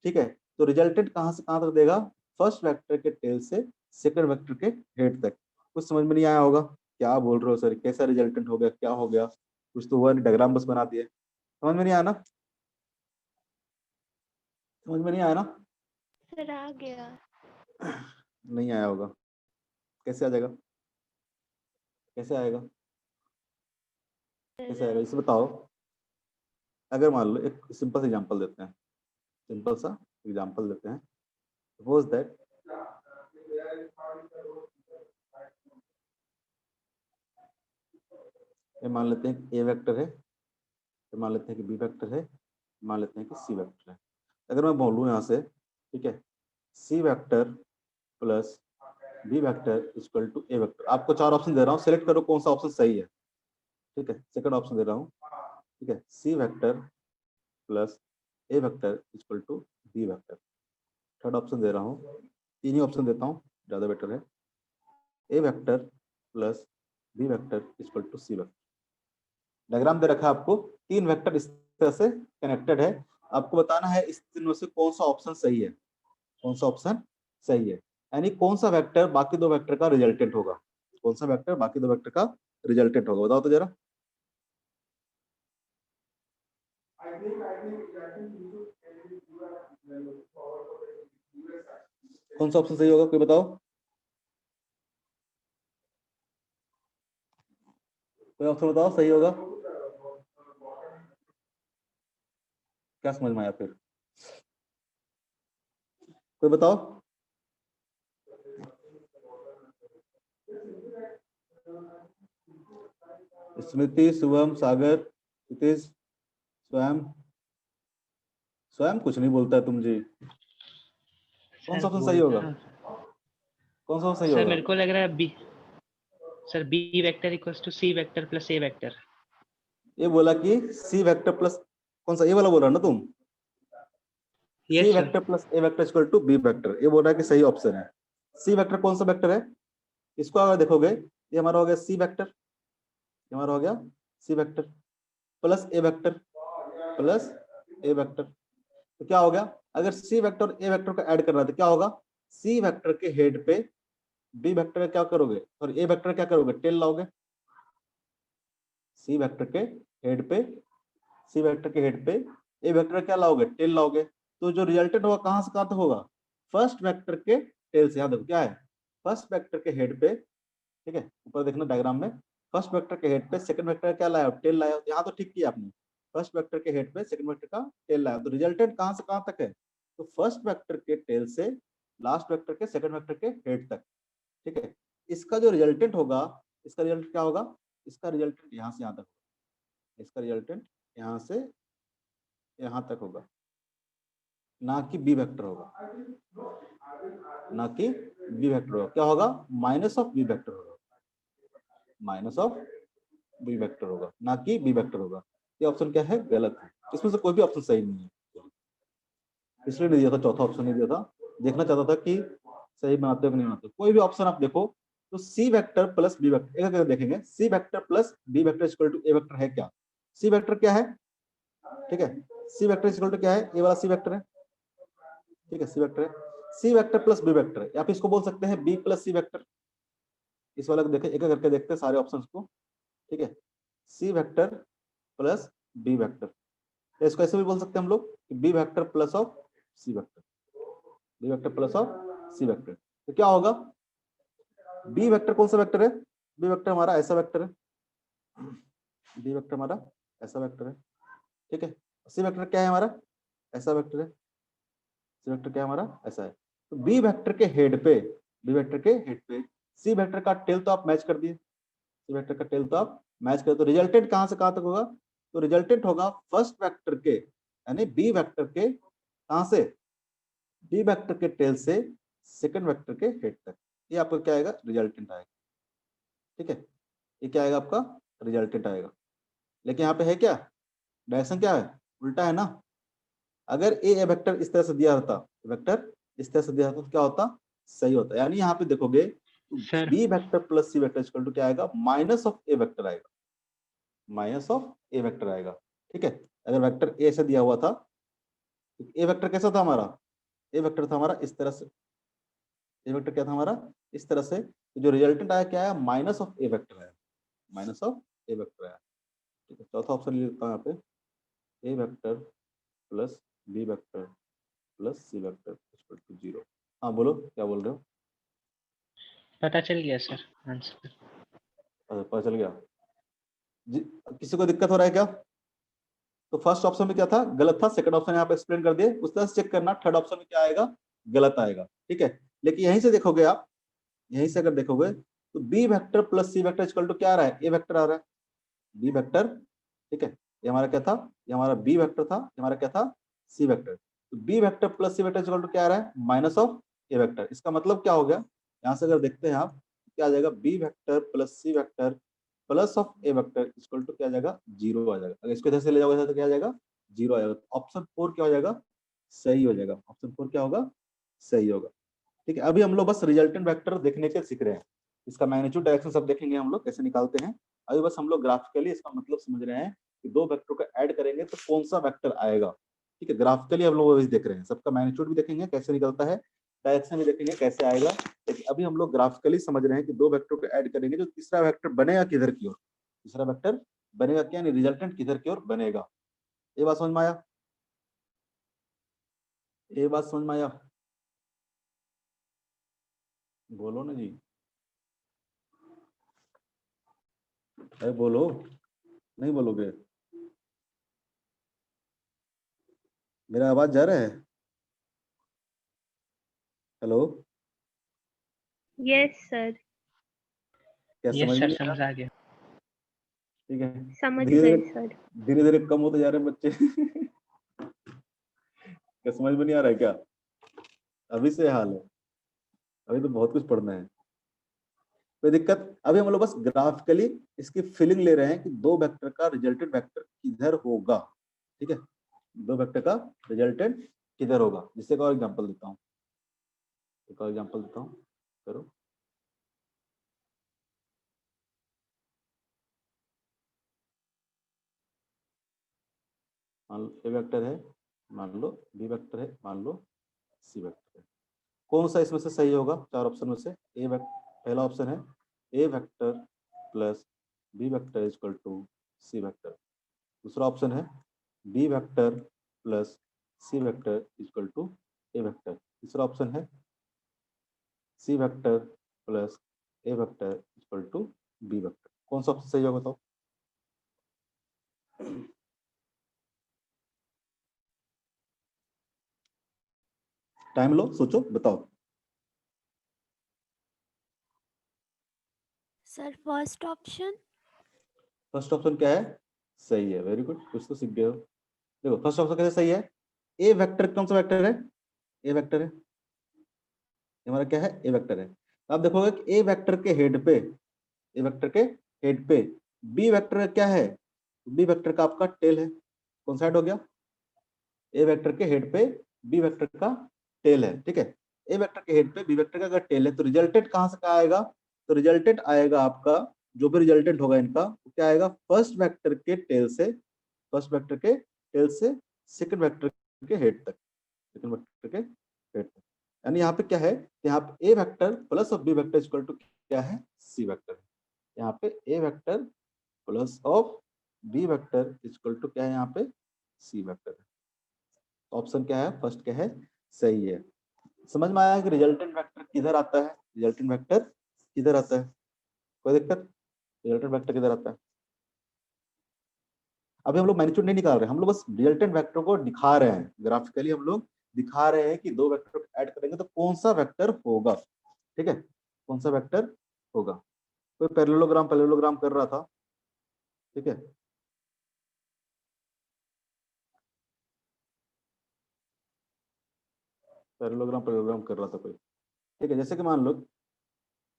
ठीक है। तो रिजल्टेंट कहां से कहां तक देगा? फर्स्ट वेक्टर के टेल से सेकंड वेक्टर के हेड तक। कुछ समझ में नहीं आया होगा? क्या बोल रहे हो सर? कैसा रिजल्टेंट हो गया? क्या हो गया? कुछ तो हुआ नहीं, डायग्राम बस बना दिए। समझ में नहीं आया ना? समझ में नहीं आया ना? सर आ गया। नहीं आया होगा। कैसे आ जाएगा, कैसे आएगा, कैसे आएगा इसे बताओ। अगर मान लो एक सिंपल सा एग्जांपल देते हैं, सिंपल सा एग्जांपल देते हैं। सपोज दैट ये मान लेते हैं कि ए वेक्टर है, ये मान लेते हैं कि बी वेक्टर है, मान लेते हैं कि सी वेक्टर है। अगर मैं बोलूँ यहाँ से, ठीक है, C vector plus B vector equal to A vector, आपको 4 ऑप्शन दे रहा हूँ, सेलेक्ट करो कौन सा ऑप्शन सही है। ठीक है, सेकंड ऑप्शन दे रहा हूँ, ठीक है, C vector plus A vector equal to B vector. Third option दे रहा हूँ, 3 ही ऑप्शन देता हूँ, ज़्यादा बेटर है। A vector plus B vector equal to C vector. Diagram दे रखा है आपको, 3 वेक्टर इस तरह से कनेक्टेड है, आपको बताना है इस तीनों से कौन सा ऑप्शन सही है, कौन सा ऑप्शन सही है, यानी कौन सा वेक्टर बाकी 2 वेक्टर का रिजल्टेंट होगा, कौन सा वेक्टर बाकी 2 वेक्टर का रिजल्टेंट होगा, बताओ तो जरा। कौन सा ऑप्शन सही होगा, कोई बताओ, कोई ऑप्शन बताओ सही होगा। क्या समझ में आया फिर, कोई बताओ। स्मृति, शुभम, सागर, हितेश, स्वयं, स्वयं कुछ नहीं बोलता है तुम जी। कौन सा ऑप्शन सही होगा, कौन सा सही सर होगा। मेरे को लग रहा है B, sir B vector equals to C vector plus A vector. ये बोला कि सी वेक्टर प्लस, कौन सा, ये वाला बोल रहा ना तुम, C yes vector sir. Plus A vector equal to B vector, ये बोल रहा है कि सही ऑप्शन है। सी वेक्टर कौन सा वेक्टर है, इसको अगर देखोगे ये हमारा हो गया सी वेक्टर, ये हमारा हो गया सी vector plus A vector, plus A vector, तो क्या हो गया, अगर सी वेक्टर और ए वेक्टर को ऐड करना है तो क्या होगा, सी वेक्टर के हेड पे बी वेक्टर का क्या करोगे और ए वेक्टर क्या करोगे, टेल लाओगे। सी वेक्टर के हेड पे, सी वेक्टर के हेड पे ए वेक्टर क्या लाओगे, टेल लाओगे। तो जो रिजल्टेंट होगा कहां से कहां तक होगा, फर्स्ट वेक्टर के टेल से। यहाँ देखो क्या है, फर्स्ट वेक्टर के हेड पे, ठीक है, ऊपर देखना डायग्राम में, फर्स्ट वेक्टर के हेड पे सेकंड वेक्टर का क्या लाया, टेल लाया। यहाँ तो ठीक किया आपने, फर्स्ट वेक्टर के हेड पे सेकंड वेक्टर का टेल लाया, तो रिजल्टेंट कहां से कहां तक है, तो फर्स्ट वेक्टर के टेल से लास्ट वेक्टर के सेकंड वेक्टर के हेड तक। ठीक है, इसका जो रिजल्टेंट होगा, इसका रिजल्ट क्या होगा, इसका रिजल्टेंट यहाँ से यहाँ तक, इसका रिजल्टेंट यहाँ से यहाँ तक होगा, ना कि बी वेक्टर होगा, ना कि बी वेक्टर होगा। क्या होगा, माइनस ऑफ बी वेक्टर होगा, माइनस ऑफ बी वेक्टर होगा, ना कि बी वेक्टर होगा। ये ऑप्शन क्या है, गलत है, इसमें से कोई भी ऑप्शन सही नहीं है, इसलिए नहीं दिया था, चौथा ऑप्शन नहीं दिया था, देखना चाहता था कि सही बनाते हो कि नहीं बनाते। कोई भी ऑप्शन आप देखो तो C vector plus B vector, एक एक देखेंगे, C vector plus B vector equal to A vector है क्या, सी वेक्टर क्या है, ठीक है, सी वेक्टर इक्वल टू क्या है, ये वाला सी वेक्टर है, ठीक है, सी वेक्टर है, C vector plus B vector है, या फिर इसको बोल सकते हैं बी प्लस सी वेक्टर। इस वाले को देखें, एक एक करके देखते हैं सारे ऑप्शंस को, ठीक है, C vector plus B vector, तो इसको ऐसे भी बोल सकते हैं हम लोग कि B vector plus of C vector, B vector plus of C vector. तो क्या होगा, बी वेक्टर कौन सा वेक्टर है, बी वेक्टर हमारा ऐसा वेक्टर है, बी वेक्टर हमारा ऐसा वेक्टर है, ठीक है, सी वेक्टर क्या है हमारा, ऐसा वेक्टर है, सी वेक्टर क्या है हमारा, ऐसा है। तो बी वेक्टर के हेड पे, बी वेक्टर के हेड पे सी वेक्टर का टेल तो आप मैच कर दिए, सी वेक्टर का टेल तो आप मैच कर, तो रिजल्टेंट कहां से कहां तक होगा, तो रिजल्टेंट होगा फर्स्ट वेक्टर के, यानी बी वेक्टर के, कहां से, बी वेक्टर के टेल से सेकंड वेक्टर के हेड तक, ये आपका क्या आएगा, रिजल्टेंट आएगा। ठीक है, ये क्या आएगा आपका, रिजल्टेंट आएगा। लेकिन यहाँ पे है क्या, डायरेक्शन क्या है, उल्टा है ना। अगर ए वेक्टर इस तरह से दिया होता, वेक्टर इस तरह से दिया होता तो क्या होता, सही होता। यानी यहाँ पे देखोगे तो sir B vector plus C vector equal to क्या आएगा, माइनस ऑफ ए वेक्टर आएगा, माइनस ऑफ ए वेक्टर आएगा। ठीक है, अगर वेक्टर ए से दिया हुआ था, ए वेक्टर कैसा था हमारा, ए वेक्टर था हमारा इस तरह से, ए वेक्टर क्या था हमारा इस तरह से, तो जो रिजल्टेंट आया क्या आया, माइनस ऑफ ए वेक्टर आया, माइनस ऑफ ए वेक्टर आया। ठीक है, चौथा ऑप्शन ले लेता हूँ यहाँ पे, A vector plus B vector plus C vector equal to 0। हाँ बोलो क्या बोल रहे हो। पता चल गया सर आंसर। पता चल गया किसी को दिक्कत हो रहा है क्या? तो फर्स्ट ऑप्शन में क्या था, गलत था, सेकंड ऑप्शन यहाँ पे एक्सप्लेन कर दिए, उस तरह से चेक करना थर्ड ऑप्शन में क्या आएगा, गलत आएगा, ठीक है। लेकिन यहीं से देखोगे आप, यहीं से अगर देखोगे तो B vector plus C vector equal to क्या आ रहा है, ए वेक्टर आ रहा है, बी वेक्टर, ठीक है। ये हमारा क्या था, ये हमारा बी वेक्टर था, ये हमारा क्या था, सी वेक्टर। तो B vector plus C vector equal to क्या आ रहा है, माइनस ऑफ ए वेक्टर। इसका मतलब क्या हो गया, यहाँ से अगर देखते हैं आप क्या आ जाएगा, B vector plus C vector plus of A vector equal to क्या आ जाएगा, जीरो आ जाएगा। अगर इसको इधर से ले जाओगे तो क्या आ जाएगा, जीरो आ जाएगा। तो ऑप्शन 4 क्या हो जाएगा, सही हो जाएगा। ऑप्शन 4 क्या होगा, सही होगा, ठीक है। अभी हम लोग बस रिजल्टेंट वेक्टर देखने के सीख रहे हैं, इसका मैग्नीट्यूड डायरेक्शन सब देखेंगे हम लोग कैसे निकालते हैं। अभी बस हम लोग ग्राफिकली इसका मतलब समझ रहे हैं कि दो वेक्टर को ऐड करेंगे तो कौन सा वेक्टर आएगा, ठीक है। ग्राफिकली हम लोग देख रहे हैं, सबका मैग्नीट्यूड भी देखेंगे कैसे निकलता है, डायरेक्शन भी देखेंगे कैसे आएगा। लेकिन अभी हम लोग ग्राफिकली समझ रहे हैं कि दो वेक्टर को ऐड करेंगे, जो तीसरा वेक्टर बनेगा किधर की ओर, तीसरा वेक्टर बनेगा क्या, रिजल्टेंट किधर की ओर बनेगा। ये बात समझ में आया, ये बात समझ में आया, बोलो ना जी, अरे बोलो, नहीं बोलोगे, मेरा आवाज जा रहा है, हेलो, यस सर, क्या यस समझ में सर नहीं आ समझ रहा? आ गया। ठीक है, समझ धीरे गए धीरे, सर। धीरे धीरे कम होते जा रहे हैं बच्चे क्या समझ में नहीं आ रहा है क्या, अभी से हाल है, अभी तो बहुत कुछ पढ़ना है, कोई दिक्कत। अभी हम लोग बस ग्राफिकली इसकी फीलिंग ले रहे हैं कि दो वेक्टर का रिजल्टेंट वेक्टर किधर होगा, ठीक है, दो वेक्टर का रिजल्टेंट किधर होगा। जिससे एक और एग्जांपल देता हूँ, एक और एग्जांपल देता हूँ, करो। मान लो ए वेक्टर है, मान लो बी वेक्टर है, मान लो सी वेक्टर है। कौन सा इसमें से सही होगा, चार ऑप्शन में से पहला ऑप्शन है A vector plus B vector equal to C vector. दूसरा ऑप्शन है B vector plus C vector equal to A vector. तीसरा ऑप्शन है C vector plus A vector equal to B vector. कौन सा ऑप्शन सही होगा बताओ। टाइम लो, सोचो, बताओ। Sir first option. First option क्या है, सही है, वेरी गुड, कुछ तो सीख गए हो। देखो फर्स्ट ऑप्शन कैसे सही है, ए वेक्टर कौन सा वेक्टर है, ए वेक्टर है, ये हमारा क्या है, ए वेक्टर है। तो आप देखोगे कि ए वेक्टर के हेड पे, ए वेक्टर के हेड पे बी वेक्टर का क्या है, बी वेक्टर का आपका टेल है। कौन सा हेड हो गया, ए वेक्टर के हेड पे बी वेक्टर का टेल है, ठीक है। ए वेक्टर के हेड पे बी वेक्टर का अगर टेल है तो रिजल्टेंट कहां से कहा आएगा, तो रिजल्टेंट आएगा आपका, जो भी रिजल्टेंट होगा इनका वो क्या आएगा, फर्स्ट वेक्टर के टेल से, फर्स्ट वेक्टर के टेल से सेकंड वेक्टर के हेड तक, सेकंड वेक्टर के हेड तक। यानी यहाँ पे क्या है, यहाँ पे A vector plus of B vector equal to क्या है, सी वेक्टर। यहाँ पे A vector plus of B vector equal to क्या है, यहाँ पे सी वेक्टर। ऑप्शन क्या है, फर्स्ट क्या है, सही है। समझ में आया कि रिजल्टेंट वेक्टर किधर आता है, रिजल्टेंट वेक्टर किधर आता है, कोई दिक्कत, रिजल्टेंट वेक्टर किधर आता है। अभी हम लोग मैग्नीट्यूड नहीं निकाल रहे, हम लोग बस रिजल्टेंट वेक्टर को दिखा रहे हैं, ग्राफिकली हम लोग दिखा रहे हैं कि दो वेक्टर को ऐड करेंगे तो कौन सा वेक्टर होगा, ठीक है, कौन सा वेक्टर होगा। कोई पैरेललोग्राम कर रहा था, ठीक है, पैरेललोग्राम कर रहा था कोई, ठीक है। जैसे कि मान लो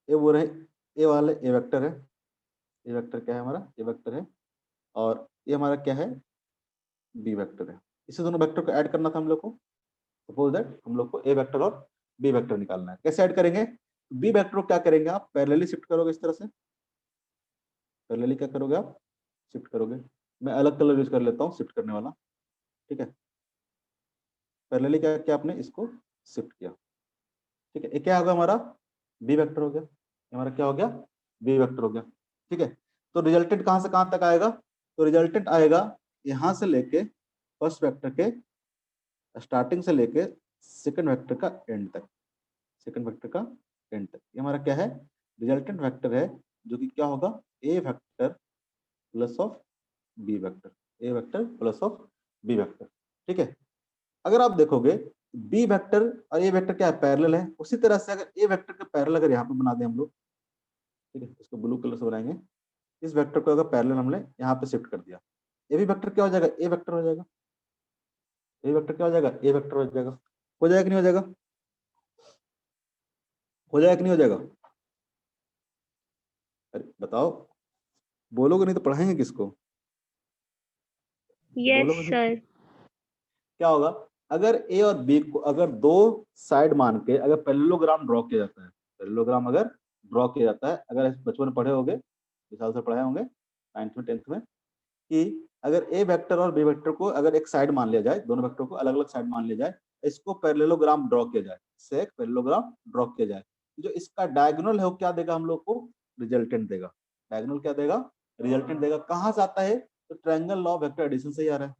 ये वो रहे, ए वाले ए वेक्टर है, ए वेक्टर क्या है हमारा, ए वेक्टर है, और ये हमारा क्या है, बी वेक्टर है। इसे दोनों वेक्टर को ऐड करना था हम लोग को, सपोज दैट हम लोग को ए वेक्टर और बी वेक्टर निकालना है। कैसे ऐड करेंगे, बी वेक्टर को क्या करेंगे आप, पैरेलली शिफ्ट करोगे इस तरह से, पैरेलली क्या करोगे आप, शिफ्ट करोगे। मैं अलग कलर यूज कर लेता हूँ शिफ्ट करने वाला, ठीक है। पैरेलली क्या किया आपने, इसको शिफ्ट किया, ठीक है। ये क्या होगा हमारा, बी वेक्टर हो गया, हमारा क्या हो गया, बी वेक्टर हो गया, ठीक है। तो रिजल्टेंट कहां से कहां तक आएगा, तो रिजल्टेंट आएगा यहां से लेके फर्स्ट वेक्टर के स्टार्टिंग से लेके सेकंड वेक्टर का एंड तक, सेकंड वेक्टर का एंड तक। ये हमारा क्या है, रिजल्टेंट वेक्टर है जो कि क्या होगा, A vector plus of B vector, A vector plus of B vector. ठीक है, अगर आप देखोगे बी वेक्टर और ए वेक्टर क्या है, पैरेलल है। उसी तरह से अगर ए वेक्टर का पैरेलल अगर यहाँ पे बना दें हम लोग, ठीक है, इसको ब्लू कलर से बनाएंगे, इस वेक्टर को अगर पैरेलल हमने यहाँ पे शिफ्ट कर दिया, ए बी वेक्टर क्या हो जाएगा, ए वेक्टर हो जाएगा। ए वेक्टर क्या हो जाएगा, ए वेक्टर हो जाएगा। हो जाएगा कि नहीं हो जाएगा, हो जाएगा कि नहीं हो जाएगा, अरे बताओ, बोलोगे नहीं तो पढ़ाएंगे किसको, यस बोलोगे नहीं। सर। क्या होगा, अगर ए और बी को अगर दो साइड मान के अगर पैरेललोग्राम ड्रॉ किया जाता है, पैरेललोग्राम अगर ड्रॉ किया जाता है, अगर बचपन में पढ़े होंगे, इस साल से पढ़े होंगे 9th में 10th में, कि अगर ए वेक्टर और बी वेक्टर को अगर एक साइड मान लिया जाए, दोनों वेक्टर को अलग अलग साइड मान लिया जाए, इसको पैरेललोग्राम ड्रॉ किया जाए, इससे एक पैरेललोग्राम ड्रॉ किया जाए, जो इसका डायगोनल है वो क्या देगा हम लोग को, रिजल्टेंट देगा। डायगोनल क्या देगा, रिजल्टेंट देगा। कहाँ से आता है, तो triangle law of vector addition से ही आ रहा है,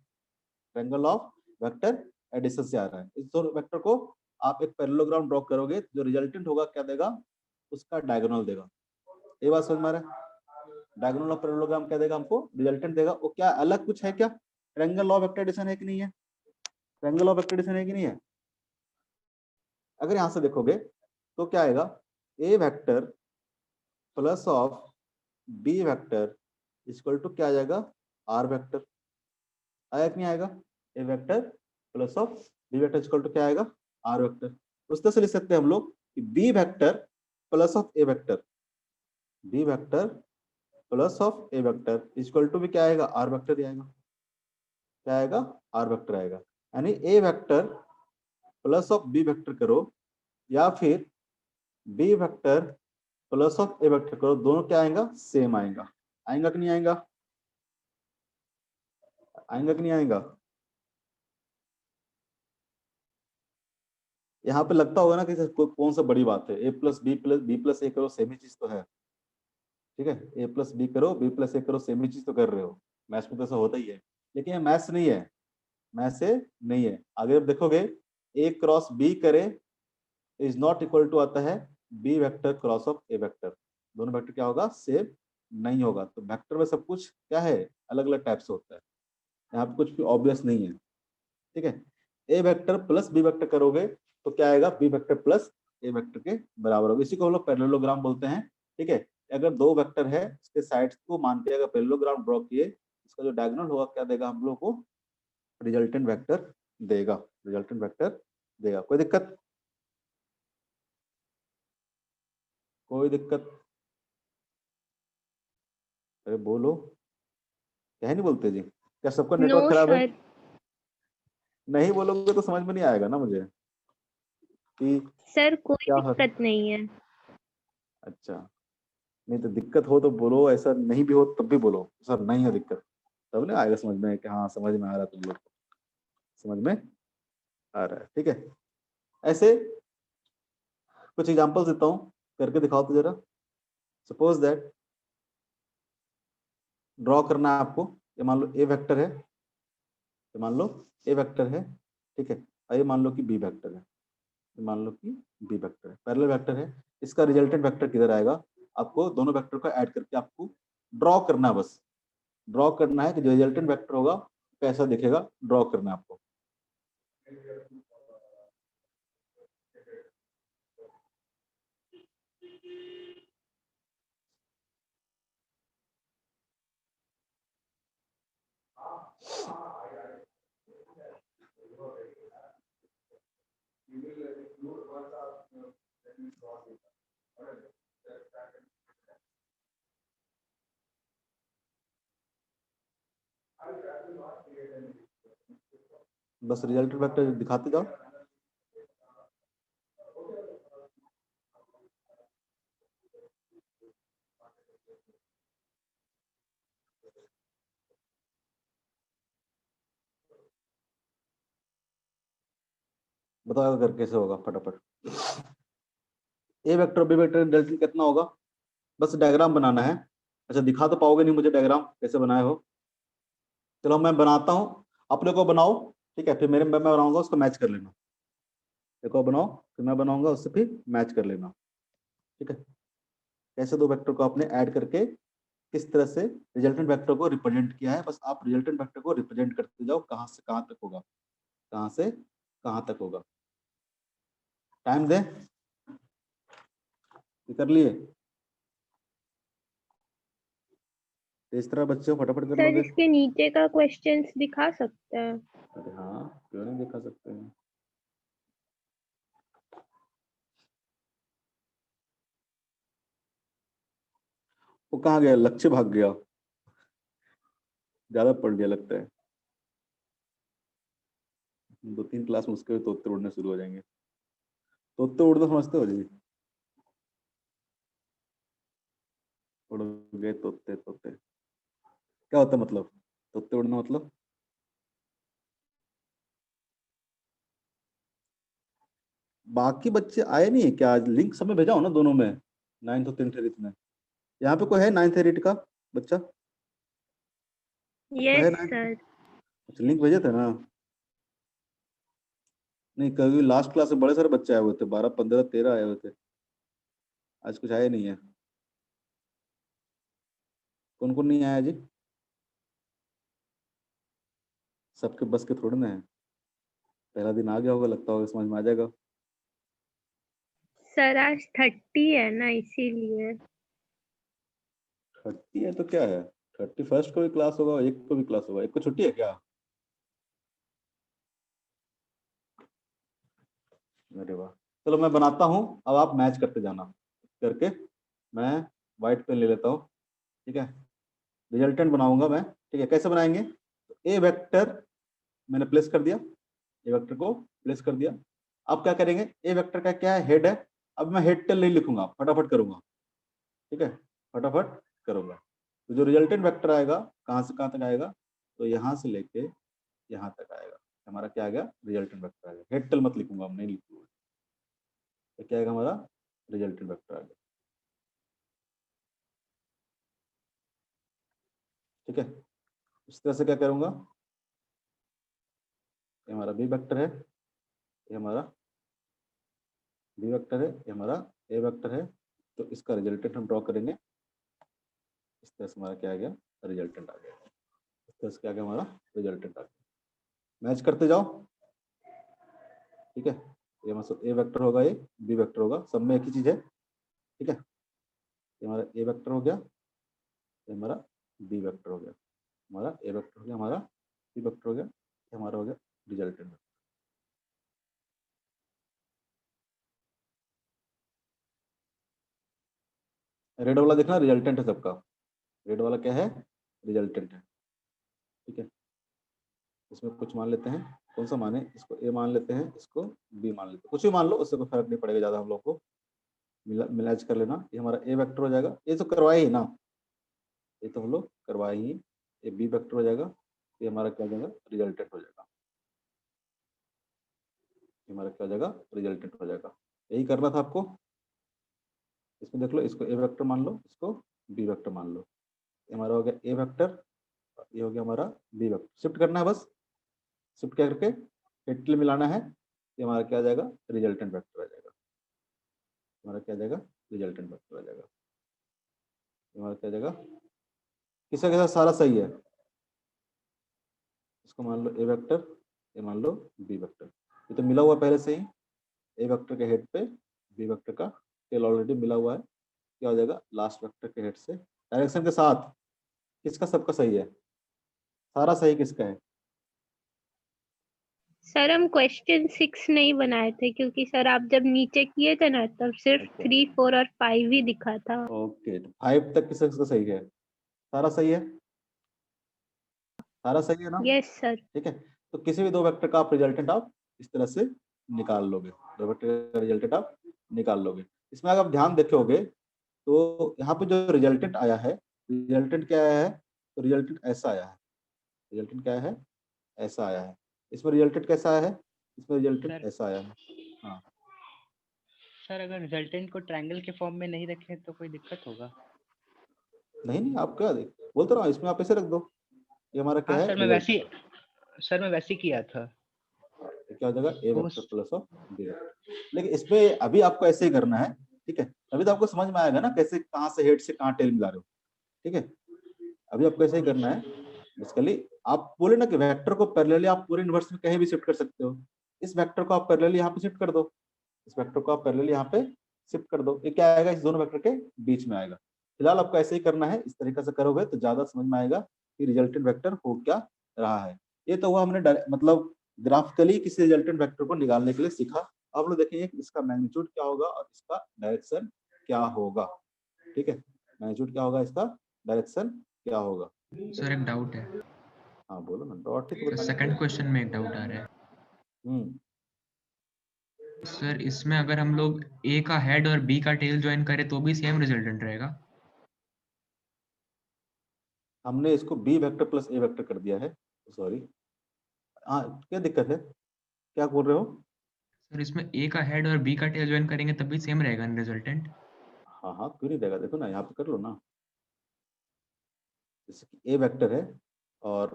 triangle law of vector addition से आ रहा है। इस दोनों वेक्टर को आप एक पैरेललोग्राम ड्रॉ करोगे, जो रिजल्टेंट होगा क्या देगा, उसका डायगोनल देगा। ये बात समझ में आ रहा है, डायगोनल ऑफ पैरेललोग्राम क्या देगा हमको, रिजल्टेंट देगा। वो क्या अलग कुछ है क्या, triangle law of vector addition है कि नहीं है, ट्रायंगल ऑफ वेक्टर एडिशन है कि नहीं है। अगर यहां से देखोगे तो क्या आएगा, A vector plus of B vector equal to क्या आ जाएगा, आर वेक्टर। आया कि नहीं आएगा, A vector plus of B vector equal to क्या आएगा, आर वेक्टर। उस तरह से लिख सकते हैं हम लोग कि B vector plus of A vector, B vector plus of A vector equal to भी क्या आएगा, आर वेक्टर ही आएगा। क्या आएगा, आर वेक्टर आएगा। यानी A vector plus of B vector करो या फिर B vector plus of A vector करो, दोनों क्या आएगा, सेम आएगा। आएगा कि नहीं आएगा, आएगा कि नहीं आएगा। यहाँ पे लगता होगा ना कि कौन सा बड़ी बात है, ए प्लस बी प्लस ए करो, सेम ही चीज तो है। ठीक है, ए प्लस बी करो, बी प्लस ए करो, सेम ही चीज तो कर रहे हो। मैथ्स में तो ऐसा होता ही है, लेकिन ये मैथ्स नहीं है, मैथ्स से नहीं है। आगे जब देखोगे ए क्रॉस बी करे इज नॉट इक्वल टू आता है B vector cross of A vector, दोनों वेक्टर क्या होगा, सेम नहीं होगा। तो वेक्टर में सब कुछ क्या है, अलग अलग टाइप से होता है, यहाँ पे कुछ भी ऑब्वियस नहीं है। ठीक है, A vector plus B vector करोगे तो क्या आएगा, B vector plus A vector के बराबर होगा। इसी को हम लोग पैरेललोग्राम बोलते हैं। ठीक है, अगर दो वेक्टर है उसके साइड्स को मान के अगर पैरेललोग्राम ड्रॉ किए, इसका जो डायगोनल होगा क्या देगा हम लोग को, रिजल्टेंट वेक्टर देगा, रिजल्टेंट वेक्टर देगा। कोई दिक्कत, कोई दिक्कत, अरे बोलो, क्या नहीं बोलते जी, क्या सबका नो नेटवर्क खराब है, सर। नहीं बोलोगे तो समझ में नहीं आएगा ना मुझे कि सर कोई क्या हो। दिक्कत नहीं है। अच्छा, नहीं तो दिक्कत हो तो बोलो, ऐसा नहीं भी हो तब भी बोलो सर नहीं है दिक्कत, तब ना आएगा समझ में कि हाँ समझ में आ रहा है, तुम लोग को समझ में आ रहा है। ठीक है, ऐसे कुछ एग्जांपल्स देता हूँ, करके दिखाओ तो जरा। सपोज दैट ड्रॉ करना है आपको, ये मान लो ए वेक्टर है, ये मान लो ए वेक्टर है, ठीक है, और ये मान लो कि बी वेक्टर है, ये मान लो कि बी वेक्टर है, पैरेलल वेक्टर है। इसका रिजल्टेंट वेक्टर किधर आएगा, आपको दोनों वेक्टर को ऐड करके आपको ड्रॉ करना है, बस ड्रॉ करना है कि जो रिजल्टेंट वेक्टर होगा कैसा दिखेगा, ड्रॉ करना है आपको। बस रिजल्टेंट वेक्टर दिखाते जाओ। बताओ अगर कैसे होगा फटाफट। ए वेक्टर बी वेक्टर रिजल्टेंट कितना होगा, बस डायग्राम बनाना है। अच्छा दिखा तो पाओगे नहीं मुझे डायग्राम कैसे बनाए हो, चलो मैं बनाता हूँ, अपने को बनाओ, ठीक है, फिर मैं बनाऊंगा उसको मैच कर लेना। देखो बनाओ, फिर मैं बनाऊंगा उससे फिर मैच कर लेना। ठीक है, कैसे दो वेक्टर को आपने ऐड करके किस तरह से रिजल्टेंट वेक्टर को रिप्रेजेंट किया है। बस आप रिजल्टेंट वेक्टर को रिप्रेजेंट करते जाओ, कहाँ से कहाँ तक होगा, कहाँ से कहाँ तक होगा। टाइम दे, कर लिए? इस तरह बच्चे फटाफट कर सर लोगे। इसके नीचे का क्वेश्चंस दिखा सकते हैं? अरे हाँ, क्यों नहीं दिखा सकते हैं। वो कहाँ गया? लक्ष्य भाग गया, ज्यादा पढ़ लिया लगता है। 2-3 क्लास में उसके तोते उड़ने शुरू हो जाएंगे। तोते उड़ना समझते हो जी? उड़ गए तोते, तोते क्या होता है मतलब? तोते उड़ना मतलब बाकी बच्चे आए नहीं है क्या? आज लिंक सब में भेजा हो ना दोनों में, 9th और 10th में। यहाँ पे कोई है 9th का बच्चा? कोई है यस 9th? सर। अच्छा, लिंक भेजे थे ना? नहीं, कभी लास्ट क्लास में बड़े सारे बच्चे आए हुए थे, 12, 15, 13 आए हुए थे। आज कुछ आए नहीं है। कौन कौन नहीं आया जी? सबके बस के थोड़े ना है। पहला दिन आ गया होगा, लगता होगा समझ में आ जाएगा। सर आज 30 है ना, इसीलिए। 30 है तो क्या है, 31st को भी क्लास होगा, एक को भी क्लास होगा। एक को छुट्टी है क्या? अरे वाह। चलो मैं बनाता हूँ, अब आप मैच करते जाना करके। मैं व्हाइट पेन ले लेता हूँ, ठीक है। रिजल्टेंट बनाऊंगा मैं, ठीक है। कैसे बनाएंगे? तो ए वेक्टर मैंने प्लेस कर दिया, ए वेक्टर को प्लेस कर दिया। अब क्या करेंगे? ए वेक्टर का क्या है? हेड है। अब मैं हेड टेल नहीं लिखूंगा, फटाफट करूंगा, ठीक है, फटाफट करूंगा। तो जो रिजल्टेंट वेक्टर आएगा, कहाँ से कहाँ तक आएगा? तो यहाँ से लेके यहाँ तक आएगा। हमारा क्या आ गया? रिजल्टेंट वेक्टर आ गया। हेड टेल मत लिखूंगा, नहीं लिखूंगा। तो क्या आएगा हमारा? रिजल्टेंट वेक्टर आ गया, ठीक है। इस तरह से क्या करूंगा? ये हमारा बी वेक्टर है, ये हमारा बी वेक्टर है, ये हमारा ए वेक्टर है। तो इसका रिजल्टेंट हम ड्रॉ करेंगे। इस तरह से हमारा क्या आ गया? रिजल्टेंट आ गया। इस तरह से क्या आ गया? हमारा रिजल्टेंट आ गया। मैच करते जाओ, ठीक है। ये मतलब ए वेक्टर होगा, ये बी वेक्टर होगा, सब में एक ही चीज है, ठीक है। ये हमारा ए वेक्टर हो गया, ये हमारा बी वेक्टर हो गया, हमारा ए वेक्टर हो गया, हमारा बी वेक्टर हो गया, ये हमारा हो गया रिजल्टेंट। रेड वाला देखना रिजल्टेंट है सबका। रेड वाला क्या है? रिजल्टेंट है, ठीक है। इसमें कुछ मान लेते हैं, कौन सा माने? इसको ए मान लेते हैं, इसको बी मान लेते हैं, कुछ भी मान लो, उससे कोई फर्क नहीं पड़ेगा ज्यादा। हम लोग को मिलाज कर लेना। ये हमारा ए वेक्टर हो जाएगा, ये तो करवाए ही ना, ये तो हम लोग करवाए ही। ये बी वेक्टर हो जाएगा, ये हमारा क्या हो जाएगा? रिजल्टेंट हो जाएगा। ये हमारा क्या हो जाएगा? रिजल्टेंट हो जाएगा। यही करना था आपको। इसमें देख लो, इसको ए वेक्टर मान लो, इसको बी वेक्टर मान लो। ये हमारा हो गया ए वेक्टर, ये हो गया हमारा बी वेक्टर। शिफ्ट करना है बस, शिफ्ट करके हेड मिलाना है। ये हमारा क्या आ जाएगा? रिजल्टेंट वेक्टर आ जाएगा। हमारा क्या आ जाएगा? रिजल्टेंट वेक्टर आ जाएगा। हमारा क्या आ जाएगा? किसका कैसा सारा सही है? इसको मान लो ए वेक्टर, ये मान लो बी वेक्टर। ये तो मिला हुआ पहले से ही। ए वेक्टर के हेड पे बी वेक्टर का टेल ऑलरेडी मिला हुआ है। क्या हो जाएगा? लास्ट वेक्टर के हेड से डायरेक्शन के साथ। किसका सबका सही है? सारा सही किसका है? सर हम क्वेश्चन 6 नहीं बनाए थे, क्योंकि सर आप जब नीचे किए थे ना, तब सिर्फ अच्छा। 3, 4 और 5 ही दिखा था। ओके, तो 5 तक किसका सही है? सारा सही है, सारा सही है ना? Yes sir. ठीक है। तो किसी भी दो वेक्टर का आप रिजल्टेंट आप इस तरह से निकाल लोगे। दो वेक्टर का रिजल्टेंट आप निकाल लोगे। इसमें अगर आप ध्यान देखोगे तो यहाँ पे जो रिजल्टेंट आया है, रिजल्टेंट क्या आया है? तो रिजल्टेंट ऐसा आया है। रिजल्टेंट क्या है? ऐसा आया है। इसमें रिजल्टेंट कैसा आया है? इसमें रिजल्टेंट सर ऐसा आया है। हाँ, सर अगर रिजल्टेंट को ट्रायंगल के फॉर्म में नहीं रखें तो कोई दिक्कत होगा? नहीं नहीं, आप क्या बोलते रहो, इसमें आप ऐसे रख दो। ये हमारा क्या हाँ है? सर, मैं रिजल्ट। वैसे सर मैं वैसे किया था। क्या हो जाएगा? ए वो vector plus of B vector. लेकिन इसमें अभी आपको ऐसे ही करना है। ठीक है। अभी तो आपको समझ में आएगा ना कैसे कहाँ से हेड से कहाँ टेल मिला रहे हो, ठीक है। अभी आपको ऐसे ही करना है बेसिकली। आप बोले ना कि वेक्टर को पैरेलली आप पूरे यूनिवर्स में कहीं भी शिफ्ट कर सकते हो। इस वेक्टर को आप पैरेलली यहाँ पे शिफ्ट कर दो, इस वेक्टर को आप पैरेलली यहाँ पे शिफ्ट कर दो, ये क्या आएगा, इस दोनों वेक्टर के बीच में आएगा। फिलहाल आपको ऐसे ही करना है, इस तरीके से करोगे तो ज्यादा समझ में आएगा कि रिजल्टेंट वेक्टर हो क्या रहा है। ये तो हुआ हमने मतलब ग्राफिकली किसी रिजल्टेंट वेक्टर को निकालने के लिए सीखा। आप लोग देखेंगे इसका मैग्नीट्यूड क्या होगा और इसका डायरेक्शन क्या होगा, ठीक है। मैग्नीट्यूड क्या होगा, इसका डायरेक्शन क्या होगा। सर एक डाउट है, हाँ बोलो ना, डॉट ही तो बताना सेकंड क्वेश्चन में एक डाउट आ रहा है हम्म। सर। इसमें अगर हम लोग ए का हेड और बी का टेल ज्वाइन करें तो भी सेम रिजल्टेंट रहेगा? हमने इसको B vector plus A vector कर दिया है, सॉरी। हाँ क्या दिक्कत है, क्या बोल रहे हो? सर इसमें ए का हेड और बी का टेल ज्वाइन करेंगे तब भी सेम रहेगा रिजल्टेंट? हाँ हाँ क्यों नहीं रहेगा, देखो ना यहाँ पे कर लो ना। जैसे कि ए वेक्टर है और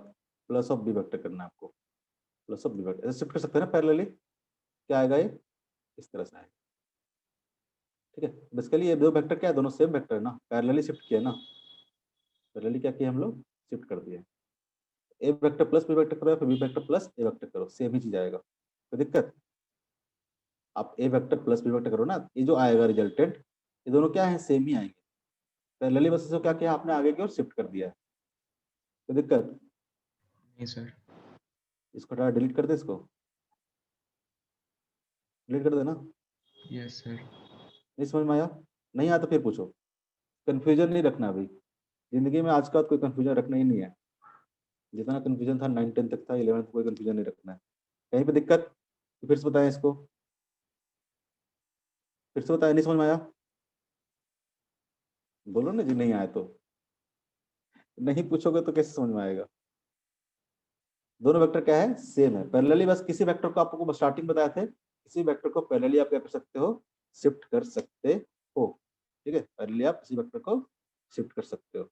प्लस ऑफ बी वेक्टर करना है आपको, प्लस ऑफ बी वेक्टर ऐसे शिफ्ट कर सकते हैं ना पैरेलली। क्या आएगा ये, इस तरह से आएगा, ठीक है। बेसिकली ये दो वेक्टर क्या है, दोनों सेम वेक्टर है ना, पैरेलली शिफ्ट किया ना, पैरेलली क्या किया हम लोग, शिफ्ट कर दिया। ए वेक्टर प्लस बी वेक्टर करो या फिर B vector plus A vector करो, सेम ही चीज आएगा, कोई दिक्कत। आप ए वेक्टर प्लस बी वेक्टर करो ना, ये जो आएगा रिजल्टेंट, ये दोनों क्या है, सेम ही आएंगे। पैरेलली बस इसको क्या किया आपने, आगे की ओर शिफ्ट कर दिया है, कोई दिक्कत। नहीं सर। इसको डिलीट कर दे, इसको डिलीट कर देना। Yes sir. नहीं समझ में आया, नहीं आया तो फिर पूछो, कंफ्यूजन नहीं रखना अभी। जिंदगी में आज का कोई कंफ्यूजन रखना ही नहीं है। जितना कंफ्यूजन था 9-10 तक था, 11 कोई कंफ्यूजन नहीं रखना है। कहीं पे दिक्कत तो फिर से बताएं इसको, फिर से बताएं, नहीं समझ में आया बोलो ना जी, नहीं आया तो। नहीं पूछोगे तो कैसे समझ में आएगा। दोनों वेक्टर क्या है, सेम है। पैरेलली बस किसी वेक्टर को आपको स्टार्टिंग बताए थे, किसी वेक्टर को पैरेलली आप क्या कर सकते हो, शिफ्ट कर सकते हो, ठीक है। पैरेलली आप किसी वेक्टर को शिफ्ट कर सकते हो,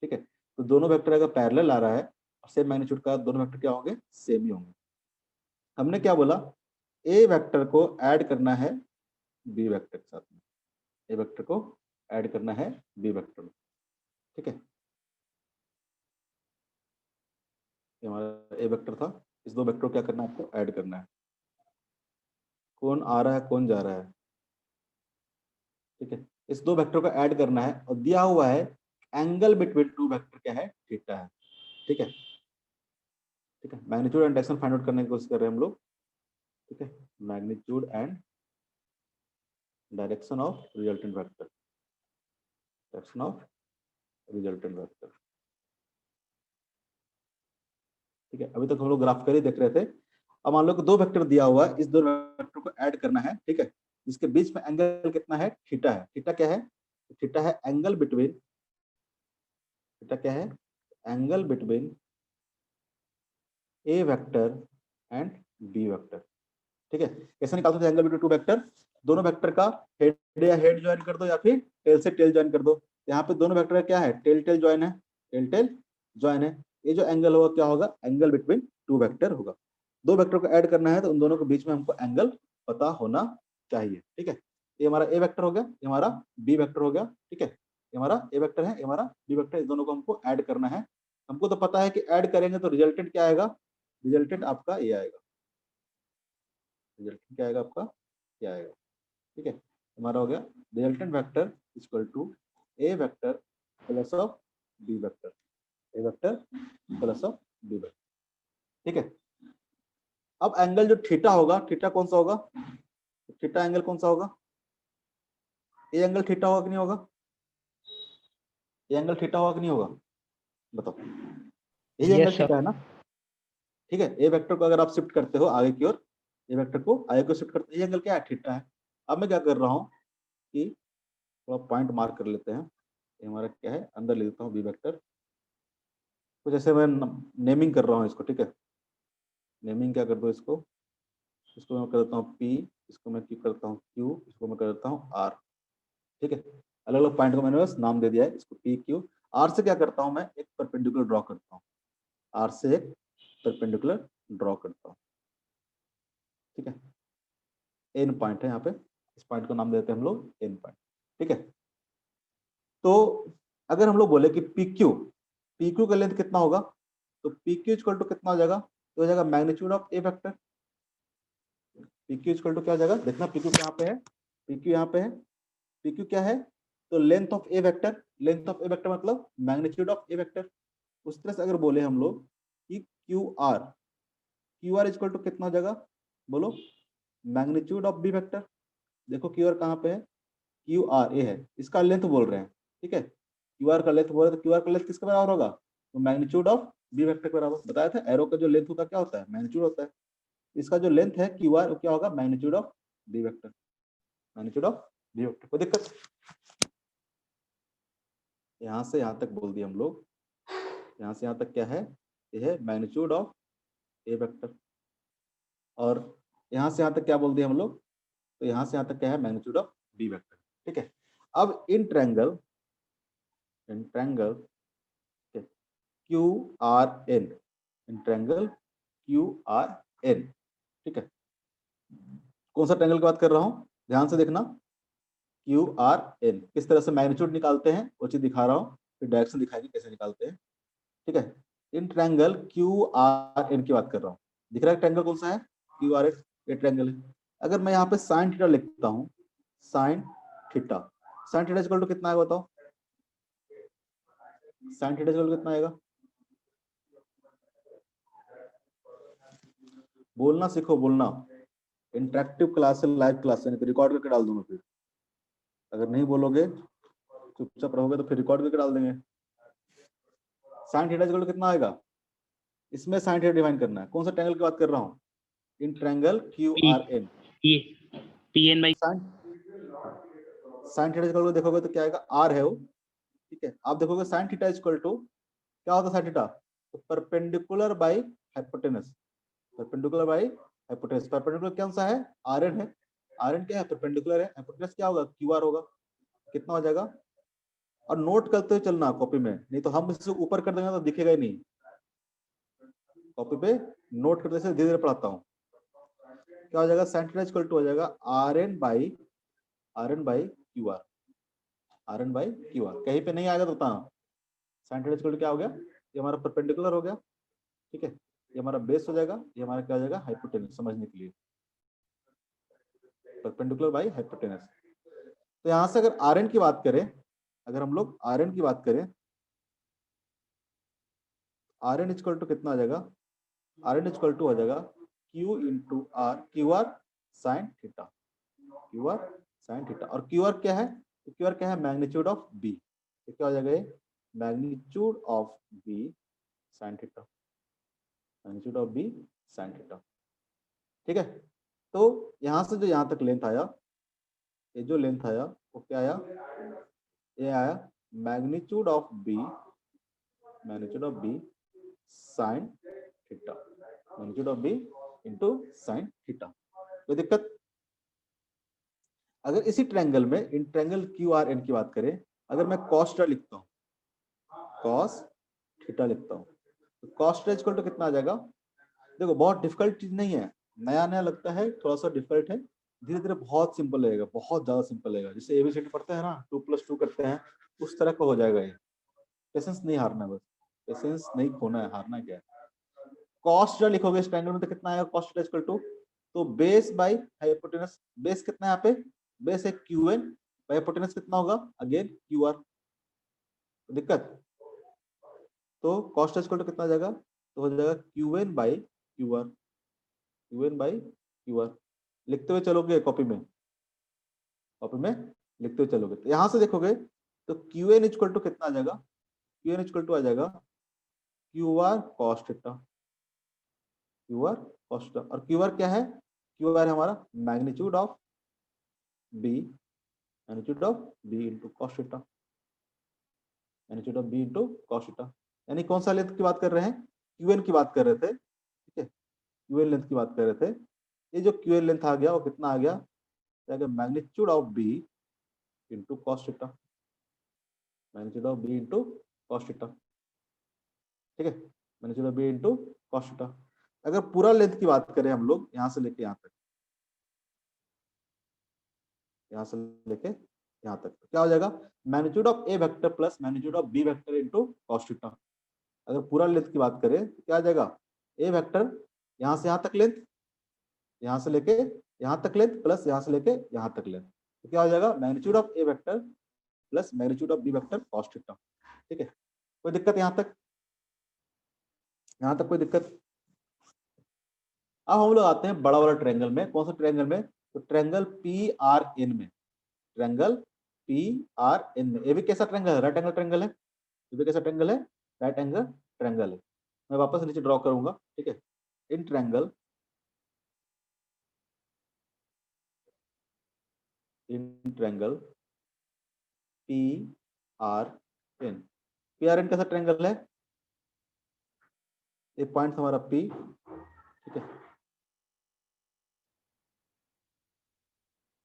ठीक है। तो दोनों वेक्टर अगर पैरेलल आ रहा है और सेम मैग्नीट्यूड का, दोनों वेक्टर क्या होंगे, सेम ही होंगे। हमने क्या बोला, ए वेक्टर को ऐड करना है बी वेक्टर के साथ में, ए वेक्टर को ऐड करना है बी वेक्टर में, ठीक है। ये हमारा ए वेक्टर था, इस दो वेक्टर को क्या करना है, आपको ऐड करना है। कौन आ रहा है कौन जा रहा है, ठीक है। इस दो वेक्टर को ऐड करना है और दिया हुआ है एंगल बिटवीन टू वेक्टर क्या है, थीटा है, ठीक है। ठीक है, magnitude and direction find out करने की कोशिश कर रहे हैं हम लोग, ठीक है। Magnitude and direction of resultant vector, direction of resultant vector, ठीक है। अभी तक हम लोग ग्राफिकली देख रहे थे। अब मान लो कि दो वेक्टर दिया हुआ है, इस दो वेक्टर को ऐड करना है, ठीक है। जिसके बीच में एंगल कितना है, थीटा है। थीटा क्या है, थीटा है एंगल बिटवीन, थीटा क्या है, angle between A vector and B vector, ठीक है। कैसे निकाल सकते हैं एंगल बिटवीन टू वेक्टर, दोनों वेक्टर का हेड या हेड ज्वाइन कर दो या फिर टेल से टेल ज्वाइन कर दो। यहाँ पे दोनों वेक्टर क्या है, टेल टेल ज्वाइन है, टेल टेल ज्वाइन है। ये जो एंगल होगा क्या होगा, एंगल बिटवीन टू वेक्टर होगा। दो वेक्टर को ऐड करना है तो उन दोनों के बीच में हमको एंगल पता होना चाहिए, ठीक है। ये हमारा ए वेक्टर हो गया, ये हमारा बी वेक्टर हो गया, ठीक है। ये हमारा ए वेक्टर है, ये हमारा बी वेक्टर, इस दोनों को हमको ऐड करना है। हमको तो पता है कि ऐड करेंगे तो रिजल्टेंट क्या आएगा, रिजल्टेंट आपका ये आएगा, रिजल्टेंट क्या आएगा आपका, क्या आएगा, ठीक है। हमारा हो गया resultant vector equal to A vector plus of B vector, A vector plus of B vector, ठीक है। अब एंगल जो थीटा होगा, थीटा कौन सा होगा, थीटा एंगल कौन सा होगा, ये एंगल थीटा होगा कि नहीं होगा, ये एंगल थीटा होगा कि नहीं होगा, बताओ। यही एंगल Yes, sir. थीटा है ना, ठीक है। ए वेक्टर को अगर आप शिफ्ट करते हो आगे की ओर, ए वेक्टर को आगे को शिफ्ट करते, ये एंगल क्या है, थीटा है। अब मैं क्या कर रहा हूँ कि थोड़ा पॉइंट मार्क कर लेते हैं, ये हमारा क्या है, अंदर ले लेता हूँ बी वेक्टर तो, जैसे मैं नेमिंग कर रहा हूँ इसको, ठीक है। नेमिंग क्या कर दो इसको, इसको मैं कर देता हूँ पी, इसको मैं क्यू करता हूँ क्यू, इसको मैं कर देता हूँ आर, ठीक है। अलग अलग पॉइंट को मैंने बस नाम दे दिया है, इसको पी क्यू आर से क्या करता हूँ मैं, एक परपेंडिकुलर ड्रॉ करता हूँ, आर से एक परपेंडिकुलर ड्रॉ करता हूँ, ठीक है। एन पॉइंट है यहाँ पे, इस पॉइंट को नाम देते हैं हम लोग एन पॉइंट। ठीक है, तो अगर हम लोग बोले कि PQ का लेंथ कितना होगा, तो PQ इक्वल टू कितना हो जाएगा, तो हो जाएगा magnitude of A vector. PQ equal to क्या हो जाएगा, देखना PQ कहाँ पे है, PQ यहाँ पे है। PQ क्या है, तो length of A vector, length of A vector मतलब मैग्नीट्यूड ऑफ ए वेक्टर। उस तरह से अगर बोले हम लोग कि QR इक्वल टू कितना हो जाएगा, बोलो मैग्नीट्यूड ऑफ बी वेक्टर। देखो QR कहाँ पे है, QR ये है, इसका लेंथ बोल रहे हैं। ठीक है, QR का लेंथ बोल रहे हैं, तो QR का लेंथ किसके बराबर होगा, तो मैग्नीट्यूड ऑफ बी वेक्टर के बराबर। बताया था एरो का जो लेंथ होता है क्या होता है, मैग्नीट्यूड होता है। इसका जो लेंथ है QR वो क्या होगा, magnitude of B vector, magnitude of B vector. कोई दिक्कत, यहाँ से यहाँ तक बोल दिए हम लोग, यहाँ से यहाँ तक क्या है, ये है मैग्नीट्यूड ऑफ ए वेक्टर। और यहाँ से यहाँ तक क्या बोल दिए हम लोग, तो यहाँ से यहाँ तक क्या है, मैग्नीट्यूड ऑफ बी वेक्टर। ठीक है, अब इन ट्रायंगल QRN, इन ट्रायंगल QRN। ठीक है, कौन सा ट्रायंगल की बात कर रहा हूँ, ध्यान से देखना। QRN किस तरह से मैग्नीट्यूड निकालते हैं वो चीज दिखा रहा हूँ, फिर डायरेक्शन दिखाएंगे कैसे निकालते हैं। ठीक है, इन ट्रायंगल QRN की बात कर रहा हूँ। दिख रहा है ट्रायंगल कौन सा है, QRN, ये ट्रायंगल है। अगर मैं यहाँ पे साइन थीटा लिखता हूँ, साइन थीटा इक्वल टू कितना आएगा बताओ, साइन थीटा इक्वल टू कितना आएगा, बोलना सीखो, बोलना। इंटरेक्टिव क्लास है, लाइव क्लास है, रिकॉर्ड करके डाल दूंगा। फिर अगर नहीं बोलोगे, चुपचाप रहोगे, तो फिर रिकॉर्ड करके डाल देंगे। साइन थीटा इक्वल टू कितना आएगा, इसमें साइन थीटा डिफाइन करना है। कौन सा ट्रायंगल की बात कर रहा हूँ, in triangle QRN। PN by sine theta equal to देखोगे तो क्या आएगा, R है वो। ठीक है, आप देखोगे साइन थीटा इक्वल टू क्या होता है, साइन थीटा तो perpendicular by hypotenuse, perpendicular by hypotenuse. Perpendicular कौन सा है, RN है, RN क्या है, परपेंडिकुलर है। हाइपोटेनस क्या होगा, QR होगा। कितना हो जाएगा, और नोट करते हुए चलना कॉपी में, नहीं तो हम इससे ऊपर कर देंगे तो दिखेगा ही नहीं। कॉपी पे नोट करते से धीरे धीरे पढ़ाता हूँ। क्या हो जाएगा, साइन थीटा इक्वल टू हो जाएगा RN by QR, RN by QR। कहीं पे नहीं आएगा तो बताना। साइन थीटा इक्वल टू क्या हो गया, ये हमारा परपेंडिकुलर हो गया। ठीक है, ये हमारा बेस हो जाएगा, ये हमारा क्या हो जाएगा, हाइपोटेनस, समझने के लिए परपेंडिकुलर बाई हाइपोटेनस। तो यहाँ से अगर RN की बात करें, अगर हम लोग RN की बात करें, RN इक्वल टू कितना आ जाएगा, RN इक्वल टू हो जाएगा Q into R, QR sine theta, QR sine theta. और QR क्या है, तो QR क्या है, मैग्नीट्यूड ऑफ B। तो क्या हो जाएगा, ये magnitude of B sine theta, magnitude of B sine theta. ठीक है, तो यहाँ से जो यहाँ तक लेंथ आया, ये जो लेंथ आया वो क्या आया, ये आया magnitude of B, magnitude of B sine theta, magnitude of B into sine theta. कोई दिक्कत, अगर इसी ट्रायंगल में, इन ट्रायंगल QRN की बात करें, अगर मैं cos थीटा लिखता हूँ, cos थीटा लिखता हूँ, तो cos थीटा इक्वल टू कितना आ जाएगा। देखो बहुत डिफिकल्ट चीज नहीं है, नया नया लगता है, थोड़ा सा डिफिकल्ट है, धीरे धीरे बहुत सिंपल लगेगा, बहुत ज्यादा सिंपल लगेगा। जैसे ABCD पढ़ते हैं ना, 2+2 करते हैं, उस तरह का हो जाएगा ये। पेशेंस नहीं हारना, बस पेशेंस नहीं खोना है, हारना क्या है। cos थीटा लिखोगे इस ट्रायंगल में तो कितना आएगा, cos थीटा इक्वल टू, तो बेस बाय हाइपोटेनस, बेस कितना है यहाँ पे, बेस है QN, हाइपोटेनस कितना होगा, अगेन QR। दिक्कत, तो cos इक्वल टू कितना आ जाएगा, तो हो जाएगा QN by QR, QN by QR। लिखते हुए चलोगे कॉपी में, कॉपी में लिखते हुए चलोगे, तो यहाँ से देखोगे तो QN इक्वल टू कितना आ जाएगा, QN इक्वल टू आ जाएगा QR cos theta, QR cos theta. और QR क्या है, QR है हमारा magnitude of B, magnitude of B into cos theta, magnitude of B into cos theta. यानी कौन सा लेंथ की बात कर रहे हैं, QN की बात कर रहे थे। ठीक है, QN लेंथ की बात कर रहे थे। ये जो QN लेंथ आ गया वो कितना आ गया, magnitude of B into cos theta, magnitude of B into cos theta. ठीक है, magnitude of B into cos theta. अगर पूरा लेंथ की बात करें हम लोग यहाँ से लेके यहाँ तक, यहाँ से लेके यहाँ तक, क्या हो जाएगा, magnitude of A vector plus magnitude of B vector into cos theta. अगर पूरा लेंथ की बात करें तो क्या आ जाएगा, ए वेक्टर यहाँ से यहाँ तक लेंथ, यहाँ से लेके यहाँ तक लेंथ प्लस यहाँ से लेके यहाँ तक लेंथ, तो क्या हो जाएगा, magnitude of A vector plus magnitude of B vector cos theta. ठीक है, कोई दिक्कत यहाँ तक, यहाँ तक कोई दिक्कत? अब हम लोग आते हैं बड़ा वाला ट्रायंगल में। कौन सा ट्रायंगल में, तो ट्रायंगल PRN में, ट्रायंगल PRN में। ये भी कैसा ट्रायंगल है, राइट एंगल ट्रायंगल है। ये भी कैसा ट्रायंगल है, राइट एंगल ट्रायंगल है। मैं वापस नीचे ड्रॉ करूंगा, ठीक है। इन ट्रायंगल PRN, PRN कैसा ट्रायंगल है, ये पॉइंट हमारा P, ठीक है।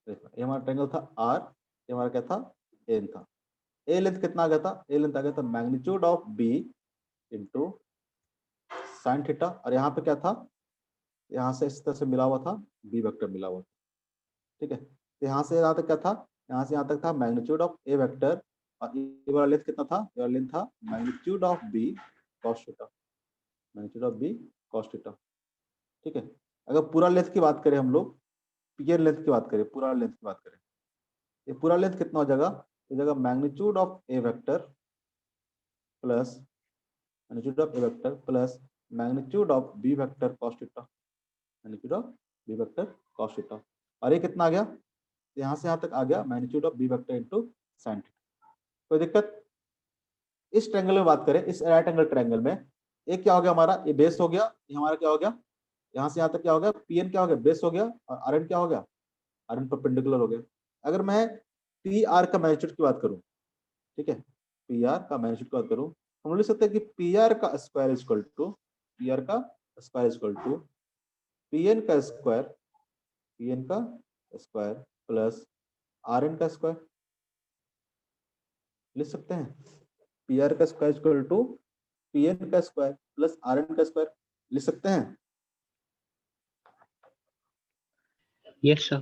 देखो ये हमारा ट्रायंगल था R, ये हमारा क्या था, N था। ए लेंथ कितना आ गया था, ए लेंथ आ गया था magnitude of B into sine theta, और यहाँ पे क्या था, यहाँ से इस तरह से मिला हुआ था B वेक्टर मिला हुआ था, ठीक है। तो यहाँ से यहाँ तक क्या था, यहाँ से यहाँ तक था मैग्नीट्यूड ऑफ ए वेक्टर, और ये वाला लेंथ कितना था, ये वाला लेंथ था magnitude of B cos theta, magnitude of B cos theta, ठीक है। अगर पूरा लेंथ की बात करें हम लोग, पीयर लेंथ की बात करें, पूरा लेंथ की बात करें, ये पूरा लेंथ कितना हो जाएगा, हो जाएगा magnitude of A vector plus magnitude of A vector plus magnitude of B vector cos theta, magnitude of B vector cos theta. और ये कितना आ गया, यहाँ से यहाँ तक आ गया magnitude of B vector into sin theta. कोई दिक्कत? इस ट्रायंगल में बात करें, इस राइट एंगल ट्रायंगल में, ये क्या हो गया हमारा, ये बेस हो गया, ये हमारा क्या हो गया, यहाँ से यहाँ तक क्या हो गया, PN क्या हो गया, बेस हो गया, और RN क्या हो गया, RN परपेंडिकुलर हो गया। अगर मैं PR का मैग्नीट्यूड की बात करूं, ठीक है, PR का मैग्नीट्यूड की बात करूं, हम लिख सकते हैं कि PR का स्क्वायर इक्वल टू, PR का स्क्वायर इक्वल टू PN का स्क्वायर, PN का स्क्वायर प्लस RN का स्क्वायर, लिख सकते हैं। PR का स्क्वायर इक्वल टू PN का स्क्वायर प्लस RN का स्क्वायर, लिख सकते हैं। Yes sir.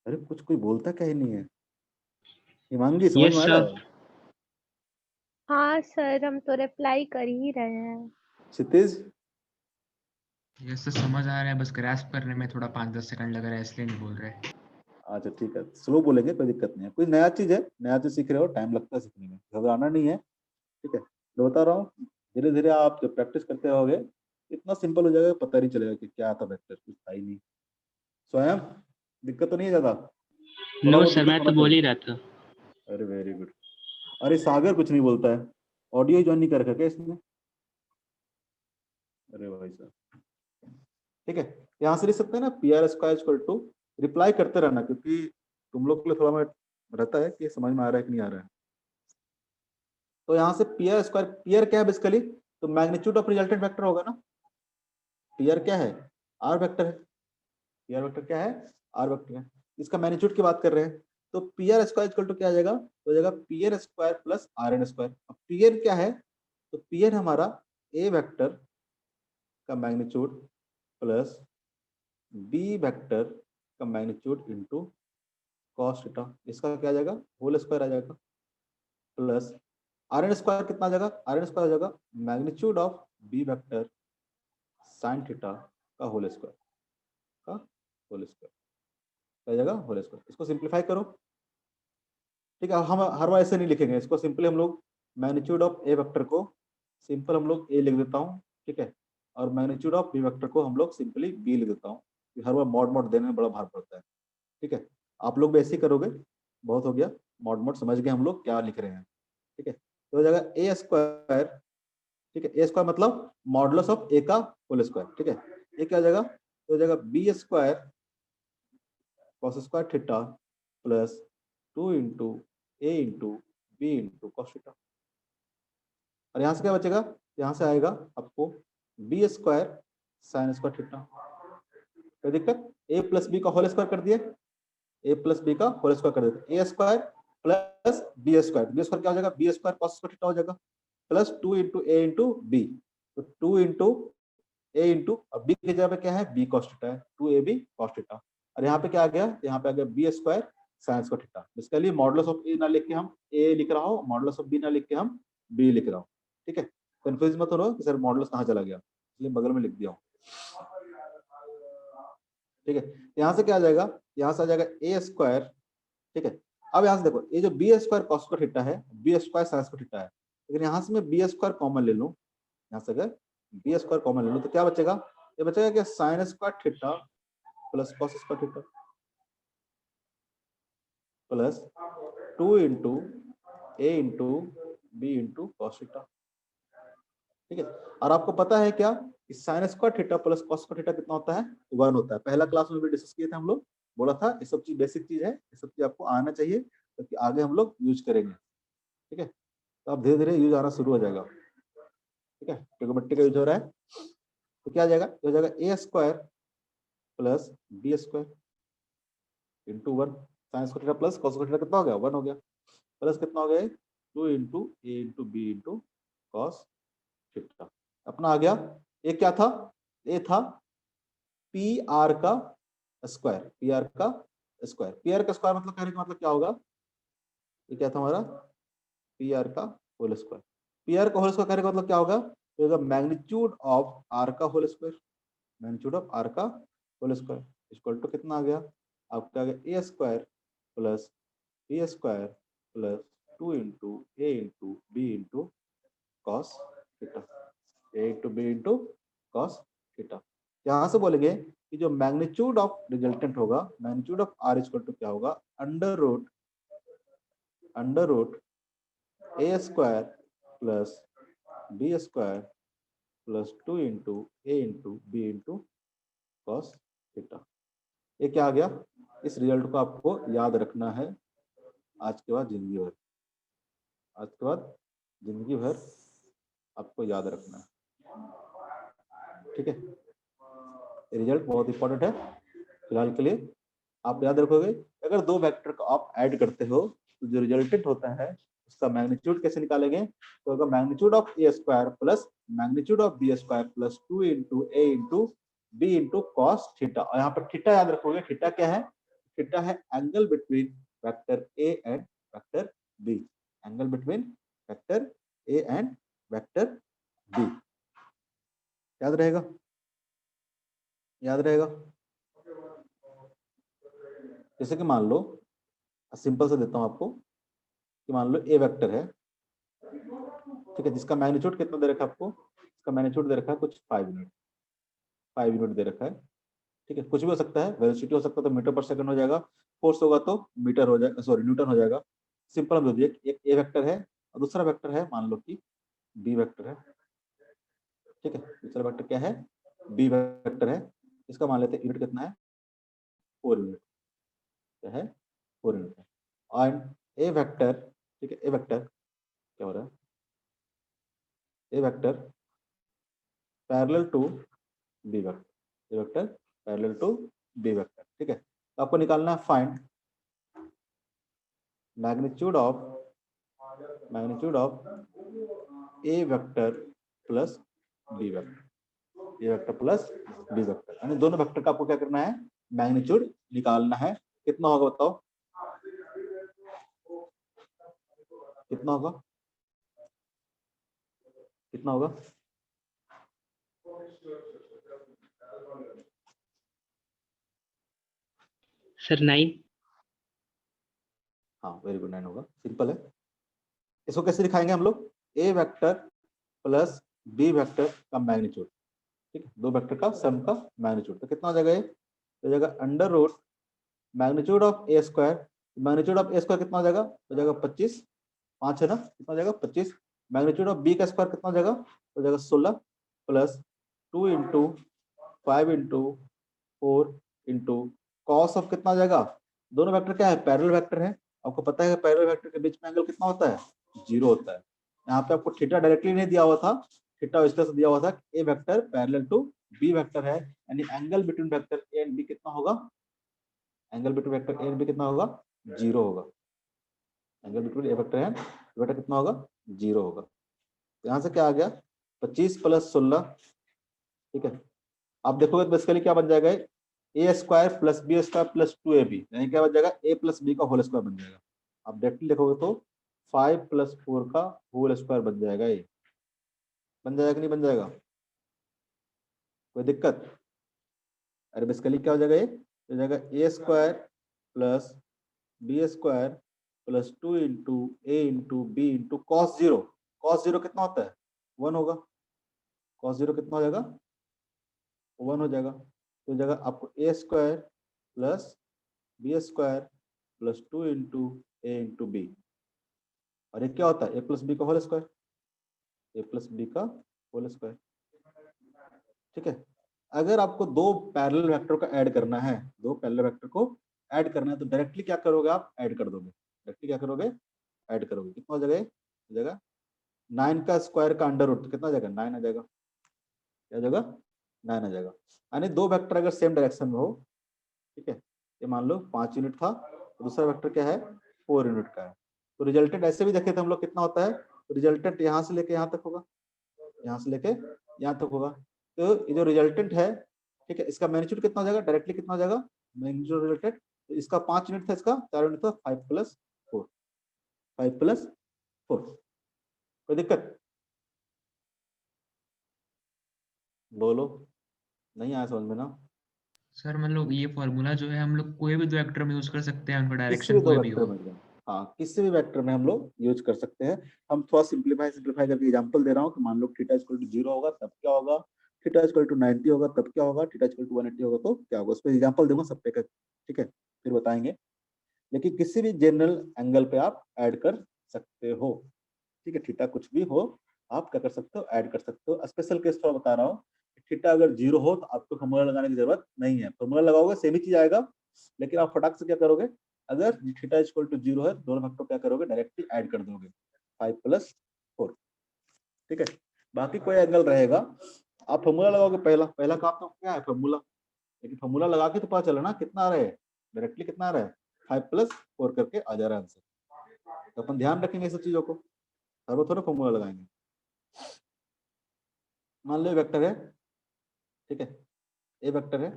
अरे कुछ कोई बोलता क्या ही नहीं है, हिमांगी समझ यस में आ रहा सर। है? हाँ सर, हम तो रिप्लाई कर ही रहे हैं। क्षितिज, यस सर, समझ आ रहा है, बस ग्रास्प करने में थोड़ा 5-10 सेकंड लग रहा है, इसलिए नहीं बोल रहे। अच्छा ठीक है, स्लो बोलेंगे, कोई दिक्कत नहीं है। कोई नया चीज है, नया चीज सीख रहे हो, टाइम लगता है सीखने में, घबराना नहीं है, ठीक है। मैं बता रहा हूँ, धीरे धीरे आप जब प्रैक्टिस करते रहोगे इतना सिंपल हो जाएगा, पता नहीं चलेगा कि क्या था वेक्टर, कुछ था ही नहीं। स्वयं दिक्कत तो नहीं है ज्यादा? थोड़ा नो बहुत सर, दिक्कत मैं होना तो बोल ही चाहिए। रहा था। अरे वेरी गुड। अरे सागर कुछ नहीं बोलता है, ऑडियो ज्वाइन नहीं कर रखा क्या इसने? अरे भाई साहब, ठीक है। यहाँ से लिख सकते हैं ना, PR square equal to, reply करते रहना, क्योंकि तुम लोग के लिए थोड़ा मैं रहता है कि समझ में आ रहा है कि नहीं आ रहा है। तो यहाँ से PR स्क्वायर, PR क्या है बेसिकली, तो मैग्नीट्यूड ऑफ रिजल्टेंट वेक्टर होगा ना। PR क्या है, R वेक्टर है, PR वेक्टर क्या है, R वेक्टर है। इसका मैग्नीट्यूड की बात कर रहे हैं, तो PR स्क्वायर इक्वल टू क्या आ जाएगा, तो जाएगा PN square plus RN square. अब PN क्या है, तो PN हमारा A वेक्टर का मैग्नीट्यूड प्लस B वेक्टर का मैग्नीट्यूड इनटू cos थीटा, इसका क्या आ जाएगा, होल स्क्वायर आ जाएगा, प्लस RN स्क्वायर कितना आ जाएगा, RN स्क्वायर आ जाएगा magnitude of B vector sin theta का होल स्क्वायर, का होल स्क्वायर क्या आ जाएगा, होल स्क्वायर। इसको सिंप्लीफाई करो, ठीक है। हम हर बार ऐसे नहीं लिखेंगे इसको, सिंपली हम लोग मैग्नीट्यूड ऑफ ए वेक्टर को सिंपल हम लोग ए लिख देता हूँ, ठीक है, और मैग्नीट्यूड ऑफ बी वेक्टर को हम लोग सिंपली बी लिख देता हूँ। हर बार मॉड मॉड देने में बड़ा भार पड़ता है, ठीक है। आप लोग भी ऐसे ही करोगे, बहुत हो गया, मॉड मॉड समझ गए हम लोग क्या लिख रहे हैं, ठीक है। तो हो जाएगा ए स्क्वायर, ठीक है, ए स्क्वायर मतलब मॉडुलस ऑफ ए का होल स्क्वायर, ठीक है। ये क्या हो जाएगा, तो हो जाएगा B square cos square theta plus 2 into A into B into cos theta. और यहाँ से क्या बचेगा, यहाँ से आएगा आपको B square sine square theta. कोई दिक्कत? ए प्लस बी का होल स्क्वायर कर दिए, ए प्लस बी का होल स्क्वायर कर देते, A square plus B square, B square क्या हो जाएगा, B square cos square theta हो जाएगा, plus 2 into A into B, तो 2 इंटू ए इंटू, अब बी की जगह पे क्या है, बी कॉस थीटा है, 2ab कॉस थीटा। और यहाँ पे क्या आ गया, यहाँ पे आ गया B square sine square theta. Basically modulus of A ना लिख के हम ए लिख रहा हूँ, मॉडुलस ऑफ बी ना लिख के हम बी लिख रहा हूँ। ठीक है, कंफ्यूज मत हो कि सर मॉडुलस कहाँ चला गया, इसलिए बगल में लिख दिया हूँ। ठीक है, यहाँ से क्या आ जाएगा, यहाँ से आ जाएगा ए स्क्वायर। ठीक है, अब यहाँ से देखो ये जो B square cos square theta है, B square sine square theta है, लेकिन यहाँ से मैं बी स्क्वायर कॉमन ले लूँ, यहाँ से अगर बी स्क्वायर कॉमन ले लूँ तो क्या बचेगा, ये बचेगा क्या, sine square theta plus cos square theta plus 2 into A into B into cos theta. ठीक है, और आपको पता है क्या, sine square theta plus cos square theta कितना होता है, 1 होता है। पहला क्लास में भी डिस्कस किए थे हम लोग, बोला था ये सब चीज बेसिक चीज है, ये सब चीज आपको आना चाहिए क्योंकि आगे हम लोग यूज करेंगे। ठीक है, तो अब धीरे धीरे यूज आना शुरू हो जाएगा। ठीक है, ट्रिग्नोमेट्री का यूज हो रहा है, तो क्या आ जाएगा, हो जाएगा A square plus B square into 1, sine square theta plus cos square theta कितना हो गया, 1 हो गया, प्लस कितना हो गया, 2 into A into B into cos theta. अपना आ गया, ये क्या था, ये था पी आर का स्क्वायर, पी आर का स्क्वायर, पी आर का स्क्वायर मतलब कहने का मतलब क्या होगा, ये क्या था हमारा पी आर का होल स्क्वायर। पी आर का होल स्क्वायर कहने का मतलब क्या होगा, ये होगा मैग्नीट्यूड ऑफ आर का whole square, magnitude of R का होल स्क्वायर इक्वल टू कितना आ गया, आपका आ गया A square plus B square plus 2 into A into B into cos theta, A into B into cos theta. यहाँ से बोलेंगे कि जो मैग्नीट्यूड ऑफ रिजल्टेंट होगा, magnitude of R equal to क्या होगा, under root A square plus B square plus 2 into A into B into cos theta. ये क्या आ गया, इस रिजल्ट को आपको याद रखना है आज के बाद जिंदगी भर, आज के बाद जिंदगी भर आपको याद रखना है। ठीक है, रिजल्ट बहुत इंपॉर्टेंट है फिलहाल के लिए, आप याद रखोगे। अगर दो वेक्टर को आप ऐड करते हो तो जो रिजल्टेंट होता है उसका मैग्नीट्यूड कैसे निकालेंगे, तो होगा magnitude of A square plus magnitude of B square plus 2 into A into B into cos theta. और यहाँ पर थीटा याद रखोगे, थीटा क्या है, थीटा है angle between vector A and vector B, angle between vector A and vector B. याद रहेगा, याद रहेगा। जैसे कि मान लो, सिंपल से देता हूं आपको, कि मान लो ए वेक्टर है, ठीक है, जिसका मैग्नीट्यूड कितना दे रखा है आपको, इसका मैग्नीट्यूड दे रखा है कुछ 5 यूनिट दे रखा है। ठीक है, कुछ भी हो सकता है, वेलोसिटी हो सकता है तो मीटर पर सेकंड हो जाएगा, फोर्स होगा तो मीटर हो जाएगा, सॉरी न्यूटन हो जाएगा। सिंपल हम दे दिए, एक ए वेक्टर है और दूसरा वेक्टर है मान लो कि बी वेक्टर है। ठीक है, दूसरा वेक्टर क्या है, बी वेक्टर है, इसका मान लेते हैं यूनिट कितना है, 4 यूनिट, क्या है 4 यूनिट है। और ए वेक्टर, ठीक है, ए वेक्टर क्या हो रहा है, A vector parallel to B vector, A vector parallel to B vector. ठीक है, तो आपको निकालना है find magnitude of A vector plus B vector, A vector plus B vector, यानी दोनों वेक्टर का आपको क्या करना है, मैग्नीट्यूड निकालना है। कितना होगा बताओ, कितना होगा, कितना होगा, सर 9। हाँ वेरी गुड, 9 होगा, सिंपल है। इसको कैसे दिखाएंगे हम लोग, A vector plus B vector का मैग्नीट्यूड, ठीक है, दो वेक्टर का सम का मैग्नीट्यूड, तो कितना हो जाएगा, ये हो जाएगा under root magnitude of A square, magnitude of A square कितना हो जाएगा, हो जाएगा 25, 5 है ना, कितना हो जाएगा 25, मैग्नीट्यूड ऑफ बी का स्क्वायर कितना हो जाएगा, हो जाएगा 16 plus 2 into 5 into 4 into cos of कितना हो जाएगा, दोनों वेक्टर क्या है, पैरेलल वेक्टर है, आपको पता है पैरेलल वेक्टर के बीच में एंगल कितना होता है, 0 होता है। यहाँ पे आपको थीटा डायरेक्टली नहीं दिया हुआ था, थीटा इस तरह से दिया हुआ था, A vector parallel to B vector है, यानी angle between vector A and B कितना होगा, angle between vector A and B कितना होगा, 0 होगा, angle between A vector and B vector कितना होगा, 0 होगा। यहाँ से क्या आ गया, 25 प्लस 16, ठीक है, आप देखोगे तो बेसिकली क्या बन जाएगा, A square plus B square plus 2ab, यानी क्या बन जाएगा, ए प्लस बी का होल स्क्वायर बन जाएगा। आप डायरेक्टली लिखोगे तो 5 + 4 का होल स्क्वायर बन जाएगा। ये बन जाएगा कि नहीं बन जाएगा, कोई दिक्कत? अरे बेसिकली क्या हो जाएगा, ये हो जाएगा A square plus B square plus 2 into A into B into cos zero. Cos zero कितना होता है, 1 होगा। कॉस जीरो कितना हो जाएगा, 1 हो जाएगा। तो हो जाएगा आपको A square plus B square plus 2 into A into B, और ये क्या होता है, ए प्लस बी का whole square, A plus B का होल स्क्वायर। ठीक है, अगर आपको दो पैरेलल वेक्टर को ऐड करना है, दो पैरेलल वेक्टर को ऐड करना है, तो डायरेक्टली क्या करोगे, आप ऐड कर दोगे। डायरेक्टली क्या करोगे, ऐड करोगे। कितना हो जाएगा, हो जाएगा 9 का स्क्वायर का अंडर रूट, कितना आ जाएगा, 9 आ जाएगा। क्या हो जाएगा, 9 आ जाएगा। यानी दो वेक्टर अगर सेम डायरेक्शन में हो, ठीक है, ये मान लो 5 यूनिट था, तो दूसरा वेक्टर क्या है, 4 यूनिट का है, तो रिजल्टेंट ऐसे भी देखे थे हम लोग, कितना होता है, रिजल्टेंट यहाँ से लेके यहाँ तक होगा, यहाँ से लेके यहाँ तक होगा। तो ये जो रिजल्टेंट है, ठीक है, इसका मैग्नीट्यूड कितना हो जाएगा, डायरेक्टली कितना हो जाएगा, मैग्नीट्यूड रिजल्टेंट। तो इसका 5 यूनिट था, इसका 4 यूनिट था, 5 + 4, 5 + 4। कोई दिक्कत, बोलो, नहीं आया समझ में ना? सर मतलब ये फॉर्मूला जो है हम लोग कोई भी दो वेक्टर में यूज कर सकते हैं, उनका किसी डायरेक्शन भी दो कोई भी वेक्टर हो। में, हाँ किसी भी वेक्टर में हम लोग यूज कर सकते हैं। हम थोड़ा सिंप्लीफाई करके एग्जांपल दे रहा हूँ कि मान लो थीटा = 0 होगा तब क्या होगा, थीटा = 90 होगा तब क्या होगा, थीटा = 180 होगा तो क्या होगा, उस पर एग्जांपल दूंगा सब पे का, ठीक है, फिर बताएंगे। लेकिन किसी भी जनरल एंगल पे आप ऐड कर सकते हो, ठीक है, थीटा कुछ भी हो आप क्या कर सकते हो, ऐड कर सकते हो। स्पेशल केस थोड़ा बता रहा हूँ, थीटा अगर 0 हो तो आपको फॉर्मूला लगाने की जरूरत नहीं है, फॉर्मूला लगाओगे सेम ही चीज आएगा, लेकिन आप फटाक से क्या करोगे, अगर थीटा = 0 है, दोनों वेक्टर क्या करोगे, डायरेक्टली ऐड कर दोगे, 5 + 4, ठीक है। बाकी कोई एंगल रहेगा, आप फॉर्मूला लगाओगे, पहला पहला काम तो क्या है, फॉर्मूला, लेकिन फॉर्मूला लगा के तो पता चला ना कितना आ रहा है, डायरेक्टली कितना आ रहा है, 5 + 4 करके आ जा रहा है आंसर। तो अपन ध्यान रखेंगे इस सब चीजों को, हर बार थोड़ा फॉर्मूला लगाएंगे। मान लो वेक्टर है, ठीक है, ए वेक्टर है,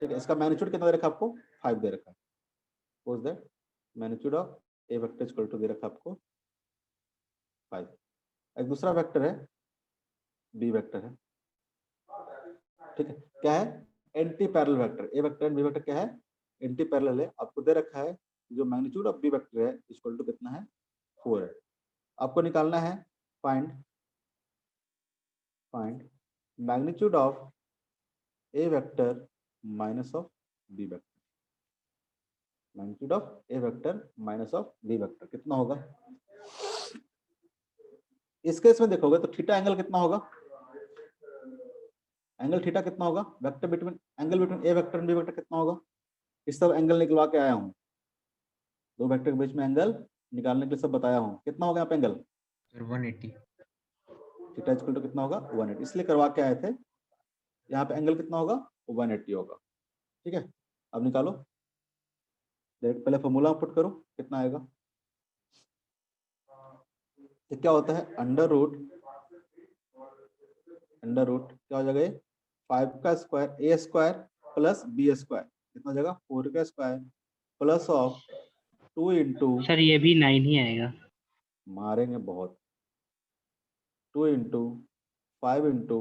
ठीक है, इसका मैग्नीट्यूड कितना दे रखा है आपको, 5 दे रखा है। Suppose that magnitude of A vector = दे रखा है आपको 5। एक दूसरा वेक्टर है, बी वेक्टर है, ठीक है, क्या है, anti parallel vector. A vector and B vector क्या है, एंटी पैरेलल है, आपको दे रखा है जो मैग्नीट्यूड ऑफ बी वेक्टर है = कितना है, 4 है। आपको निकालना है find magnitude of A vector minus of B vector, magnitude of A vector minus of B vector कितना होगा। इस केस में देखोगे तो थीटा एंगल कितना होगा, एंगल थीटा कितना होगा, vector between angle between A vector and B vector कितना होगा। इस सब एंगल निकलवा के आया हूँ, दो वेक्टर के बीच में एंगल निकालने के लिए सब बताया हूँ। कितना होगा यहाँ पे एंगल, 180। थीटा = कितना होगा, 180, इसलिए करवा के आए थे। यहाँ पे एंगल कितना होगा, 180 होगा, ठीक है। अब निकालो, डायरेक्ट पहले फॉर्मूला पुट करो, कितना आएगा। तो क्या होता है, अंडर रूट क्या हो जाएगा, ये 5 का स्क्वायर ए स्क्वायर प्लस बी स्क्वायर कितना हो जाएगा, 4 का square plus of 2 into, sir ये भी 9 ही आएगा। मारेंगे बहुत, 2 इंटू 5 इंटू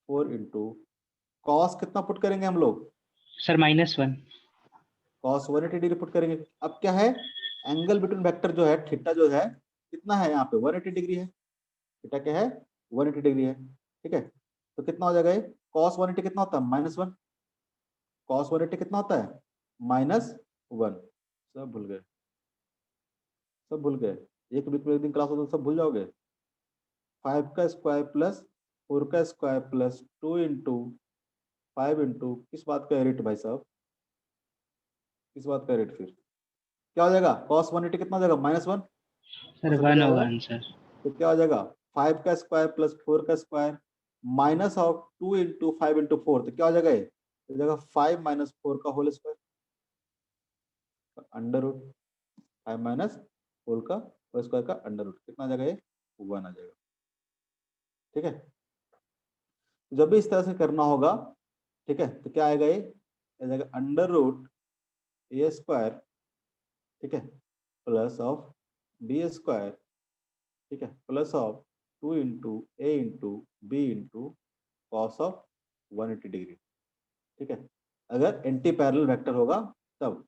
4 इंटू कॉस कितना पुट करेंगे हम लोग, सर -1। कॉस 180 डिग्री पुट करेंगे। अब क्या है, एंगल बिटवीन वेक्टर जो है थीटा जो है कितना है, यहाँ पे 180 डिग्री है, थीटा क्या है, 180 डिग्री है, ठीक है। तो कितना हो जाएगा ये, cos 180 कितना होता है, -1, cos 180 कितना होता है, -1। सब भूल गए, सब भूल गए, एक बीच में एक दिन क्लास होता तो सब भूल जाओगे। 5 का स्क्वायर प्लस 4 का स्क्वायर प्लस 2 इंटू 5 इंटू किस बात का रेट भाई साहब, किस बात का रेट, फिर क्या हो जाएगा, cos 180 कितना हो जाएगा, -1, सर और सब 1 क्या होगा आएगा? आंसर। तो क्या हो जाएगा, 5 का स्क्वायर प्लस 4 का square minus of 2 into 5 into 4, तो क्या हो जाएगा, ये हो जाएगा 5 - 4 का होल स्क्वायर, अंडर रूट 5 - 4 का होल स्क्वायर का अंडर रूट कितना आ जाएगा, ये 1 आ जाएगा, ठीक है। जब भी इस तरह से करना होगा ठीक है, तो क्या आएगा, ये जाएगा अंडर रूट ए स्क्वायर, ठीक है, प्लस ऑफ बी स्क्वायर, ठीक है, plus of 2 into A into B into cos of 180 degree, ठीक है। अगर एंटी पैरेलल वेक्टर होगा तब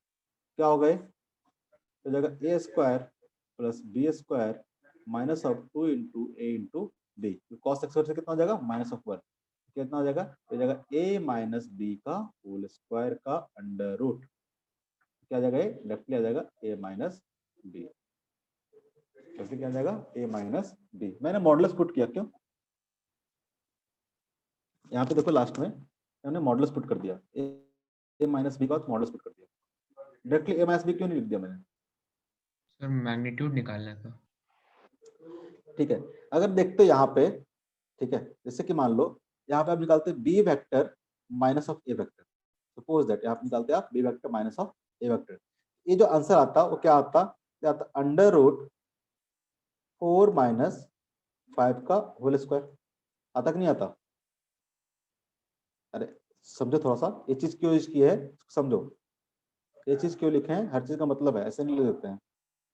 क्या होगा, ये तो जाएगा A square plus B square minus of 2 into A into B, cos X से कितना हो जाएगा -1, कितना हो जाएगा, तो जाएगा ए माइनस बी का होल स्क्वायर का अंडर रूट, क्या आ जाएगा, ये डायरेक्टली आ जाएगा ए माइनस बी, कैसे क्या आ जाएगा ए माइनस बी। मैंने मॉडुलस पुट किया, क्यों, यहाँ पे देखो लास्ट में हमने मॉडुलस पुट कर दिया, ए माइनस बी का मॉडुलस पुट कर दिया, डायरेक्टली ए माइनस बी क्यों नहीं लिख दिया मैंने, सर मैग्नीट्यूड निकालना था। ठीक है। अगर देखते यहाँ पे, ठीक है, जैसे कि मान लो यहाँ पे आप निकालते B vector minus of A vector, suppose that यहाँ पे निकालते आप B vector minus of A vector, ये जो आंसर आता वो क्या आता, अंडर रूट 4 माइनस 5 का होल स्क्वायर, आता कि नहीं आता, अरे समझो थोड़ा सा, ये चीज क्यों यूज की है समझो, ये चीज क्यों लिखे हैं, हर चीज का मतलब है, ऐसे नहीं लिख देते हैं।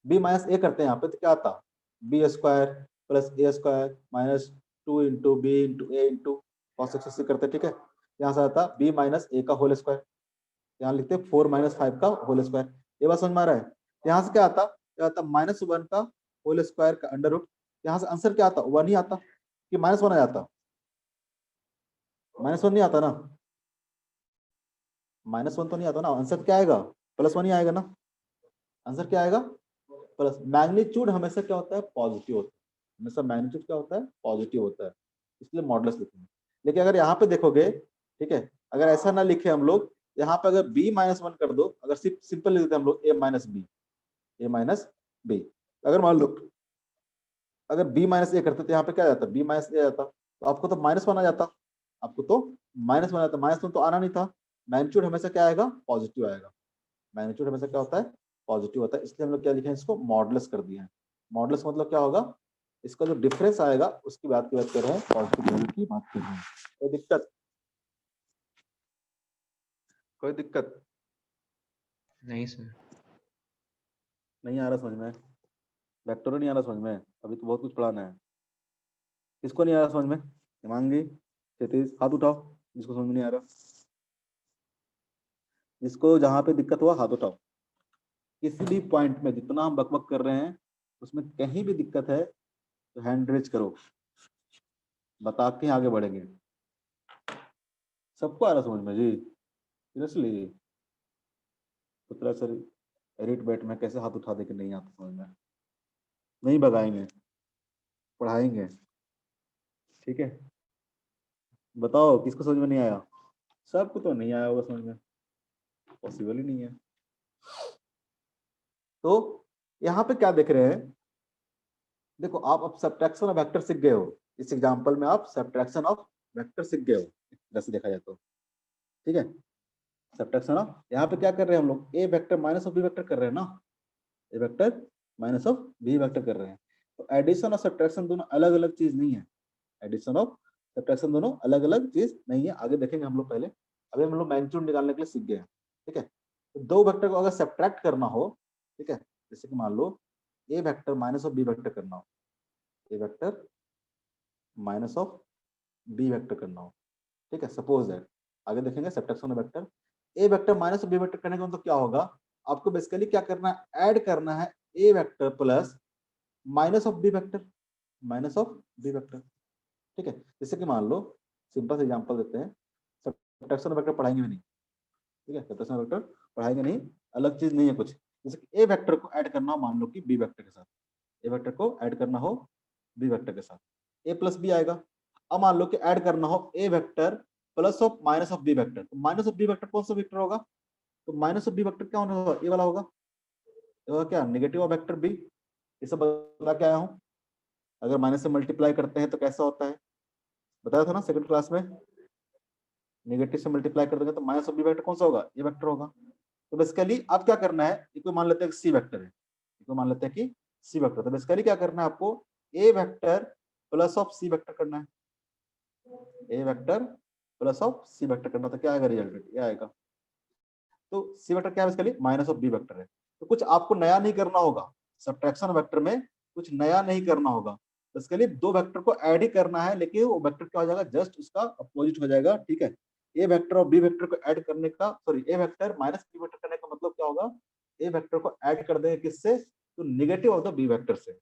बी माइनस ए करते हैं यहाँ पे तो क्या आता, B square plus A square minus 2 into B into A into cos X करते हैं, ठीक है। यहाँ से आता बी माइनस ए का होल स्क्वायर, यहाँ लिखते 4 माइनस 5 का होल स्क्वायर, ये बात समझ में आ रहा है। यहाँ से क्या आता, -1 का होल स्क्वायर का अंडर रूट, यहाँ से आंसर क्या आता, 1 ही आता कि -1 आ जाता, -1 नहीं आता ना, -1 तो नहीं आता ना, आंसर क्या आएगा, +1 ही आएगा ना, आंसर क्या आएगा प्लस। मैग्नीट्यूड हमेशा क्या होता है, पॉजिटिव होता है, हमेशा मैग्नीट्यूड क्या होता है, पॉजिटिव होता है, इसलिए मॉडुलस लिखेंगे। लेकिन अगर यहाँ पे देखोगे, ठीक है, अगर ऐसा ना लिखे हम लोग, यहाँ पे अगर b-1 कर दो, अगर सिर्फ सिंपल लिख देते हम लोग a माइनस b, अगर मान लो अगर b माइनस ए करते तो यहाँ पे क्या जाता, b माइनस ए जाता, तो आपको तो -1 आ जाता, आपको तो -1 आता, -1 तो आना नहीं था। मैग्नीट्यूड हमेशा क्या आएगा, पॉजिटिव आएगा, मैग्नीट्यूड हमेशा क्या होता है, पॉजिटिव होता है, इसलिए हम लोग क्या लिखे हैं, इसको मॉडुलस कर दिए हैं। मॉडुलस मतलब क्या होगा, इसका जो डिफरेंस आएगा उसकी बात कर रहे हैं, पॉजिटिव वैल्यू की बात कर रहे हैं। कोई दिक्कत, कोई दिक्कत नहीं सर। नहीं आ रहा समझ में, वेक्टर नहीं आ रहा समझ में, अभी तो बहुत कुछ पढ़ाना है। किसको नहीं आ रहा समझ में, हिमांगी, क्षितिज, हाथ उठाओ जिसको समझ में नहीं आ रहा, जिसको जहां पे दिक्कत हुआ हाथ उठाओ। किसी भी पॉइंट में जितना हम बकबक कर रहे हैं उसमें कहीं भी दिक्कत है तो हैंड रेज करो, बता के आगे बढ़ेंगे। सबको आ रहा समझ में जी, सीरियसली, पुत्रा सर एरिट बैट में कैसे हाथ उठा दे कि नहीं आता समझ में, नहीं भगाएंगे, पढ़ाएंगे, ठीक है। बताओ किसको समझ में नहीं आया, सबको तो नहीं आया होगा समझ में, पॉसिबल ही नहीं है। तो यहाँ पे क्या देख रहे हैं, देखो आप अब सब्ट्रैक्शन ऑफ वेक्टर सीख गए हो, इस एग्जांपल में आप सब्ट्रैक्शन ऑफ वेक्टर सीख गए हो, एक तरह से देखा जाए तो, ठीक है। सब्ट्रैक्शन ऑफ, यहाँ पे क्या कर रहे हैं हम लोग, A vector minus of B vector कर रहे हैं ना, A vector minus of B vector कर रहे हैं। तो एडिशन और सब्ट्रैक्शन दोनों अलग अलग चीज नहीं है, एडिशन और सब्ट्रैक्शन दोनों अलग अलग चीज नहीं है, आगे देखेंगे हम लोग। पहले अभी हम लोग मैग्नीट्यूड निकालने के लिए सीख गए हैं, ठीक है। तो दो वेक्टर को अगर सब्ट्रैक्ट करना हो, ठीक है, जैसे कि मान लो A vector minus of B vector करना हो, A vector minus of B vector करना हो, ठीक है, सपोज दैट, आगे देखेंगे subtraction of vector. A vector minus of B vector करने का मतलब क्या होगा, आपको बेसिकली क्या करना है, ऐड करना है A vector plus minus of B vector, minus of B vector, ठीक है। जैसे कि मान लो सिंपल सा एग्जांपल देते हैं, सब्ट्रैक्शन ऑफ वेक्टर पढ़ाएंगे भी नहीं, ठीक है, सब्ट्रैक्शन ऑफ वेक्टर पढ़ाएंगे नहीं, अलग चीज नहीं है कुछ। जैसे कि ए वेक्टर को ऐड करना हो मान लो कि बी वेक्टर के साथ, ए वेक्टर को ऐड करना हो बी वेक्टर के साथ, ए प्लस बी आएगा। अब मान लो कि ऐड करना हो A vector plus of minus of B vector, तो माइनस ऑफ बी वेक्टर कौन सा वेक्टर होगा, तो माइनस ऑफ बी वेक्टर क्या होगा, ए वाला होगा, ये होगा क्या, नेगेटिव ऑफ वेक्टर बी। ये सब बता के आया हूँ। अगर माइनस से मल्टीप्लाई करते हैं तो कैसा होता है, बताया था ना सेकंड क्लास में, नेगेटिव से मल्टीप्लाई कर देंगे तो माइनस ऑफ बी वेक्टर कौन सा होगा, ये वेक्टर होगा। तो बेसिकली अब क्या करना है, इसको मान लेते हैं सी वेक्टर है, इसको मान लेते हैं कि सी वेक्टर, तो बेसिकली क्या करना है आपको, A vector plus of C vector करना है, A vector plus of C vector करना, तो क्या आएगा रिजल्टेंट, ये आएगा। तो सी वेक्टर क्या है इसके लिए, माइनस ऑफ बी वेक्टर है। तो कुछ आपको नया नहीं करना होगा, सब्ट्रैक्शन वेक्टर में कुछ नया नहीं करना होगा, तो इसके लिए दो वेक्टर को ऐड ही करना है, लेकिन वो वेक्टर क्या हो जाएगा, जस्ट उसका अपोजिट हो जाएगा, ठीक है। ए वेक्टर और बी वेक्टर को ऐड करने का, सॉरी ए वेक्टर माइनस बी वेक्टर करने का मतलब क्या होगा, ए वेक्टर को ऐड कर देंगे किससे, तो negative of the B vector से,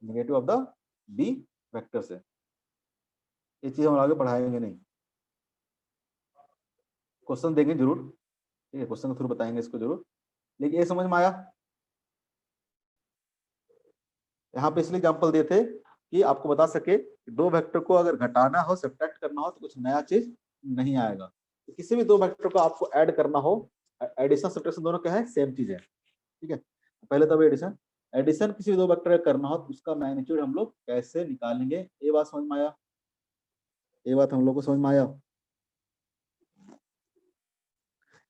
negative of the B vector से। ये चीज हम आगे पढ़ाएंगे नहीं, क्वेश्चन देंगे जरूर, ठीक है, क्वेश्चन के थ्रू बताएंगे इसको जरूर, लेकिन ये समझ में आया। यहाँ पे इसलिए एग्जांपल दिए थे कि आपको बता सके कि दो वेक्टर को अगर घटाना हो, सब्ट्रैक्ट करना हो, तो कुछ नया चीज नहीं आएगा। तो किसी भी दो वेक्टर को आपको ऐड करना हो, एडिशन सब्ट्रैक्शन दोनों क्या है, सेम चीज है, ठीक है। पहले तब एडिशन, एडिशन किसी भी दो वेक्टर का करना हो तो उसका मैग्नीट्यूड हम लोग कैसे निकालेंगे, ये बात समझ में आया, ये बात हम लोग को समझ में आया,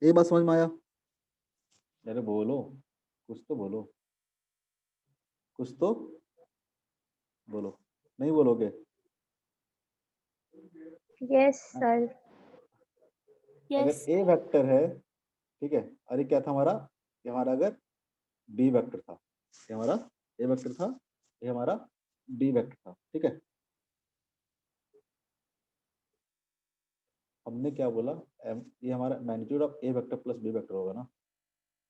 ये बात समझ में आया। अरे बोलो, कुछ तो बोलो, कुछ तो बोलो, नहीं बोलोगे। Yes sir. Yes. अगर ए वेक्टर है, ठीक है, अरे क्या था हमारा, ये हमारा अगर बी वेक्टर था, ये हमारा ए वेक्टर था, ये हमारा बी वेक्टर था, ठीक है। हमने क्या बोला, ये हमारा magnitude of A vector plus B vector होगा ना,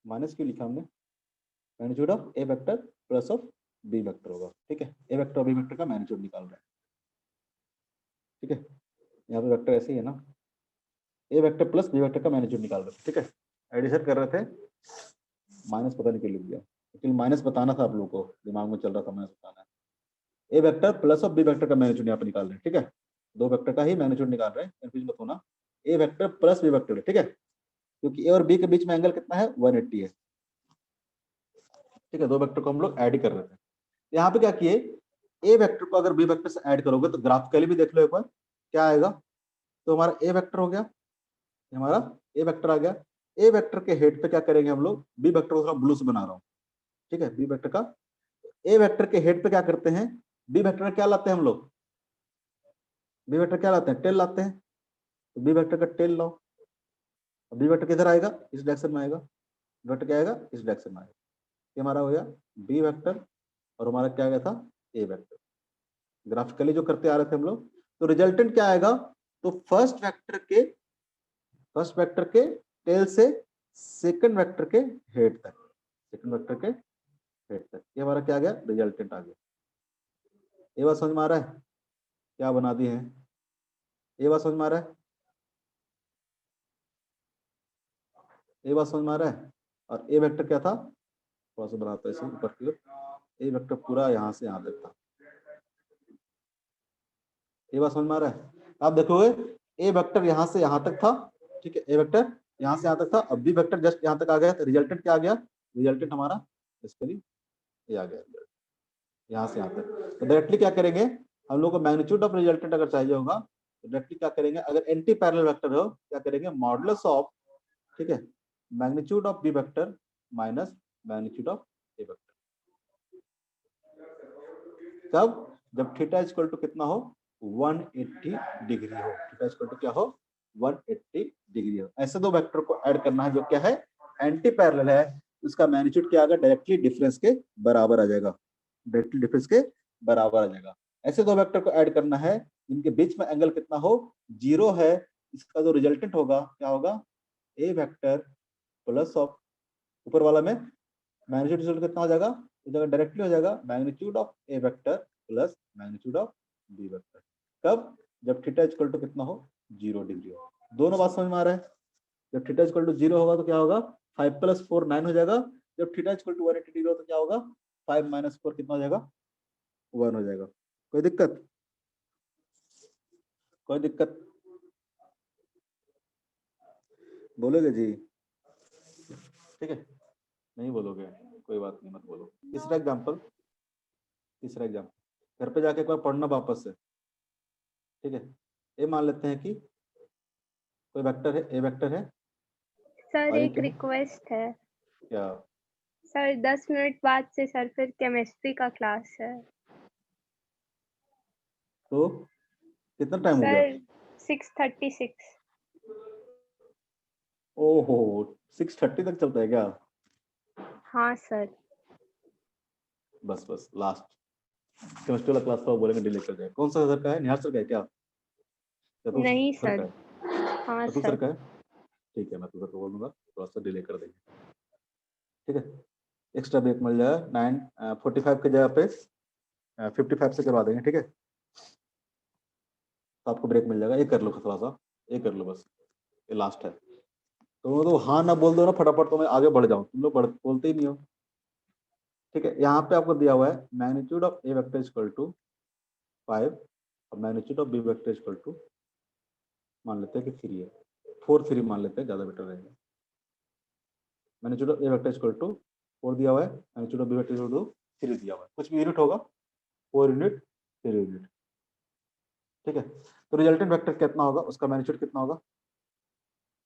माइनस क्यों लिखा हमने, magnitude of A vector plus of B vector होगा, ठीक है। ए वेक्टर और बी वेक्टर का मैग्नीट्यूड निकाल रहे हैं, ठीक है। यहाँ पे वेक्टर ऐसे ही है ना, A vector plus B vector का मैग्नीट्यूड निकाल रहे थे, ठीक है। एडिशन कर रहे थे, माइनस पता नहीं क्यों लिख दिया, एक्चुअली माइनस बताना था आप लोगों को, दिमाग में चल रहा था माइनस बताना है। A vector plus of B vector का मैग्नीट्यूड यहाँ पे निकाल रहे हैं, ठीक है। दो वेक्टर का ही मैग्नीट्यूड निकाल रहे हैं, कंफ्यूज मत होना। ए वेक्टर प्लस बी वेक्टर, ठीक है, क्योंकि ए और बी के बीच में एंगल कितना है, 180 है, ठीक है। दो वेक्टर को हम लोग ऐड कर रहे थे, यहाँ पे क्या किए, ए वेक्टर को अगर बी वेक्टर से ऐड करोगे तो ग्राफिकली भी देख लो एक बार क्या आएगा। तो हमारा ए वेक्टर हो गया, हमारा ए वेक्टर आ गया। ए वेक्टर के हेड पे क्या करेंगे हम लोग, बी वेक्टर को थोड़ा ब्लू से बना रहा हूँ, ठीक है। बी वेक्टर का, ए वेक्टर के हेड पे क्या करते हैं, बी वेक्टर में क्या लाते हैं हम लोग, बी वेक्टर क्या लाते हैं, टेल लाते हैं, तो बी वेक्टर का टेल लाओ। बी वेक्टर किधर आएगा, इस डायरेक्शन में आएगा, वेक्टर क्या आएगा, इस डायरेक्शन में आएगा। ये हमारा हो गया बी वेक्टर, और हमारा क्या गया था, ए वेक्टर। ग्राफिकली जो करते आ रहे थे हम लोग, तो रिजल्टेंट क्या आएगा, तो फर्स्ट वेक्टर के टेल से सेकंड वेक्टर के हेड तक, सेकंड वेक्टर के हेड तक, ये हमारा क्या आ गया, रिजल्टेंट आ गया। ये बात समझ में आ रहा है, क्या बना दिए हैं, ये बात समझ में आ रहा है, ये बात समझ में आ रहा है। और ए वेक्टर क्या था, थोड़ा सा बनाता है इसे ऊपर की ओर, ए वेक्टर पूरा यहाँ से यहाँ तक था, ये बात समझ में आ रहा है। आप देखोगे ए वेक्टर यहाँ से यहाँ तक था, ठीक है, ए वेक्टर यहाँ से यहाँ तक था, अब बी वेक्टर जस्ट यहाँ तक आ गया, तो रिजल्टेंट क्या आ गया, रिजल्टेंट हमारा बेसिकली ये आ गया, यहाँ से यहाँ तक। तो डायरेक्टली क्या करेंगे, हम लोग को मैग्नीट्यूड ऑफ रिजल्टेंट अगर चाहिए होगा तो डायरेक्टली क्या करेंगे, अगर एंटी पैरेलल वेक्टर हो क्या करेंगे, मॉडुलस ऑफ, ठीक है, magnitude of B vector minus magnitude of A vector. कब, जब थीटा इक्वल टू कितना हो, 180 डिग्री हो, थीटा इक्वल टू क्या हो, 180 डिग्री हो। ऐसे दो वेक्टर को ऐड करना है जो क्या है, एंटी पैरेलल है, उसका मैग्नीट्यूड क्या आएगा, डायरेक्टली डिफरेंस के बराबर आ जाएगा, डायरेक्टली डिफरेंस के बराबर आ जाएगा। ऐसे दो वेक्टर को ऐड करना है इनके बीच में एंगल कितना हो, 0 है, इसका जो रिजल्टेंट होगा क्या होगा, ए वेक्टर प्लस ऑफ, ऊपर वाला में मैग्नीट्यूड रिजल्ट कितना हो जाएगा, इस जगह डायरेक्टली हो जाएगा magnitude of A vector plus magnitude of B vector. कब, जब थीटा इक्वल टू कितना हो, 0 डिग्री हो। दोनों बात समझ में आ रहा है। जब थीटा इक्वल टू 0 होगा तो क्या होगा, 5 + 4 9 हो जाएगा। जब थीटा इक्वल टू 180 डिग्री हो तो क्या होगा, 5 - 4 कितना हो जाएगा, 1 हो जाएगा। कोई दिक्कत, कोई दिक्कत, बोलोगे जी, ठीक है, नहीं बोलोगे कोई बात नहीं, मत बोलो। तीसरा एग्जांपल, तीसरा एग्जांपल घर पे जाके एक बार पढ़ना वापस से, ठीक है। ये मान लेते हैं कि कोई वेक्टर है, ए वेक्टर है, सर और ये एक क्या है? रिक्वेस्ट है क्या, सर, 10 मिनट बाद से सर फिर केमिस्ट्री का क्लास है। तो कितना टाइम हो गया, सर 636। ओहो 6:30 तक चलता है क्या? हाँ सर। बस बस लास्ट केमिस्ट्री वाला क्लास का वो बोलेंगे डिलीट कर जाए। कौन सा सर का है? निहार सर का है क्या? चतुर नहीं सर सर। का है? हाँ चतुर सर सर। का है? ठीक है, मैं तुझे बोल दूंगा, थोड़ा सा डिले कर देंगे। ठीक है, एक्स्ट्रा ब्रेक मिल जाएगा 9:45 के जगह पे 55 से करवा देंगे। ठीक है, तो आपको ब्रेक मिल जाएगा। ये कर लो थोड़ा सा, ये कर लो बस, ये लास्ट है। तो हाँ ना बोल दो ना फटाफट, तो मैं आगे बढ़ जाऊँ, तुम लोग बोलते ही नहीं हो। ठीक है, यहाँ पे आपको दिया हुआ है magnitude of A vector equal to 5 और magnitude of B vector equal to मान लेते हैं कि 3 है, 4 3 मान लेते हैं, ज्यादा बेटर रहेगा। Magnitude of A vector equal to 4 दिया हुआ है, magnitude of B vector equal to 3 दिया हुआ है। कुछ भी यूनिट होगा, 4 यूनिट 3 यूनिट। ठीक है, तो रिजल्टेंट वेक्टर कितना होगा, उसका मैग्नीट्यूड कितना होगा?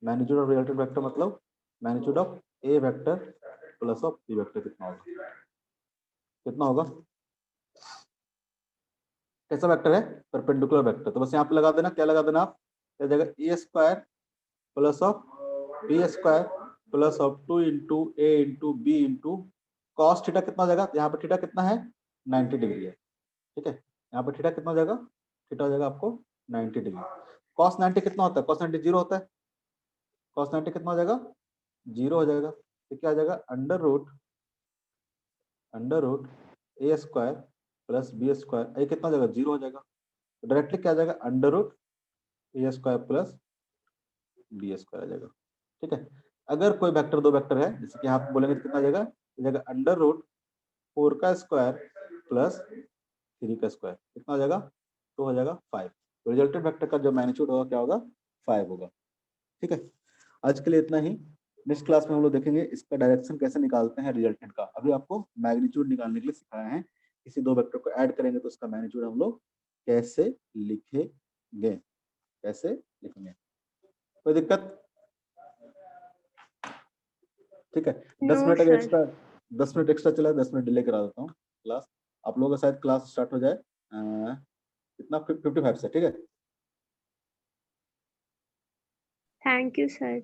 मैग्नीट्यूड ऑफ रिजल्टेंट वेक्टर मतलब magnitude of A vector plus of B vector कितना होगा? कितना होगा? कैसा वेक्टर है? Perpendicular vector. तो बस यहाँ पे लगा देना, क्या लगा देना आप, क्या जगह A square plus of B square plus of 2 into A into B into cos theta कितना हो जाएगा? यहाँ पे थीटा कितना है? 90 डिग्री है। ठीक है, यहाँ पे थीटा कितना हो जाएगा? थीटा हो जाएगा आपको 90 डिग्री। कॉस 90 कितना होता है? कॉस 90 जीरो होता है। कॉस 90 कितना हो जाएगा? जीरो हो जाएगा। तो क्या आ जाएगा? Under root A square plus B square, ये कितना हो जाएगा? जीरो हो जाएगा। तो डायरेक्टली क्या आ जाएगा? Under root A square plus B square आ जाएगा। ठीक है, अगर कोई वेक्टर दो वेक्टर है, जैसे कि आप बोलेंगे तो कितना आ जाएगा? अंडर रूट 4 का स्क्वायर प्लस 3 का स्क्वायर, कितना हो जाएगा? तो हो जाएगा 5। तो रिजल्टेंट वेक्टर का जो मैग्नीट्यूड होगा क्या होगा? 5 होगा। ठीक है, आज के लिए इतना ही। नेक्स्ट क्लास में हम लोग देखेंगे इसका डायरेक्शन कैसे निकालते हैं रिजल्टेंट का। अभी आपको मैग्नीट्यूड निकालने के लिए सिखाया है, किसी दो वेक्टर को ऐड करेंगे तो उसका मैग्नीट्यूड हम लोग कैसे लिखेंगे, कैसे लिखेंगे। कोई दिक्कत? ठीक है, 10 नो मिनट अगर सर। एक्स्ट्रा 10 मिनट एक्स्ट्रा चला, 10 मिनट डिले करा देता हूँ क्लास। आप लोगों का शायद क्लास स्टार्ट हो जाए कितना 55 से। ठीक है, थैंक यू सर।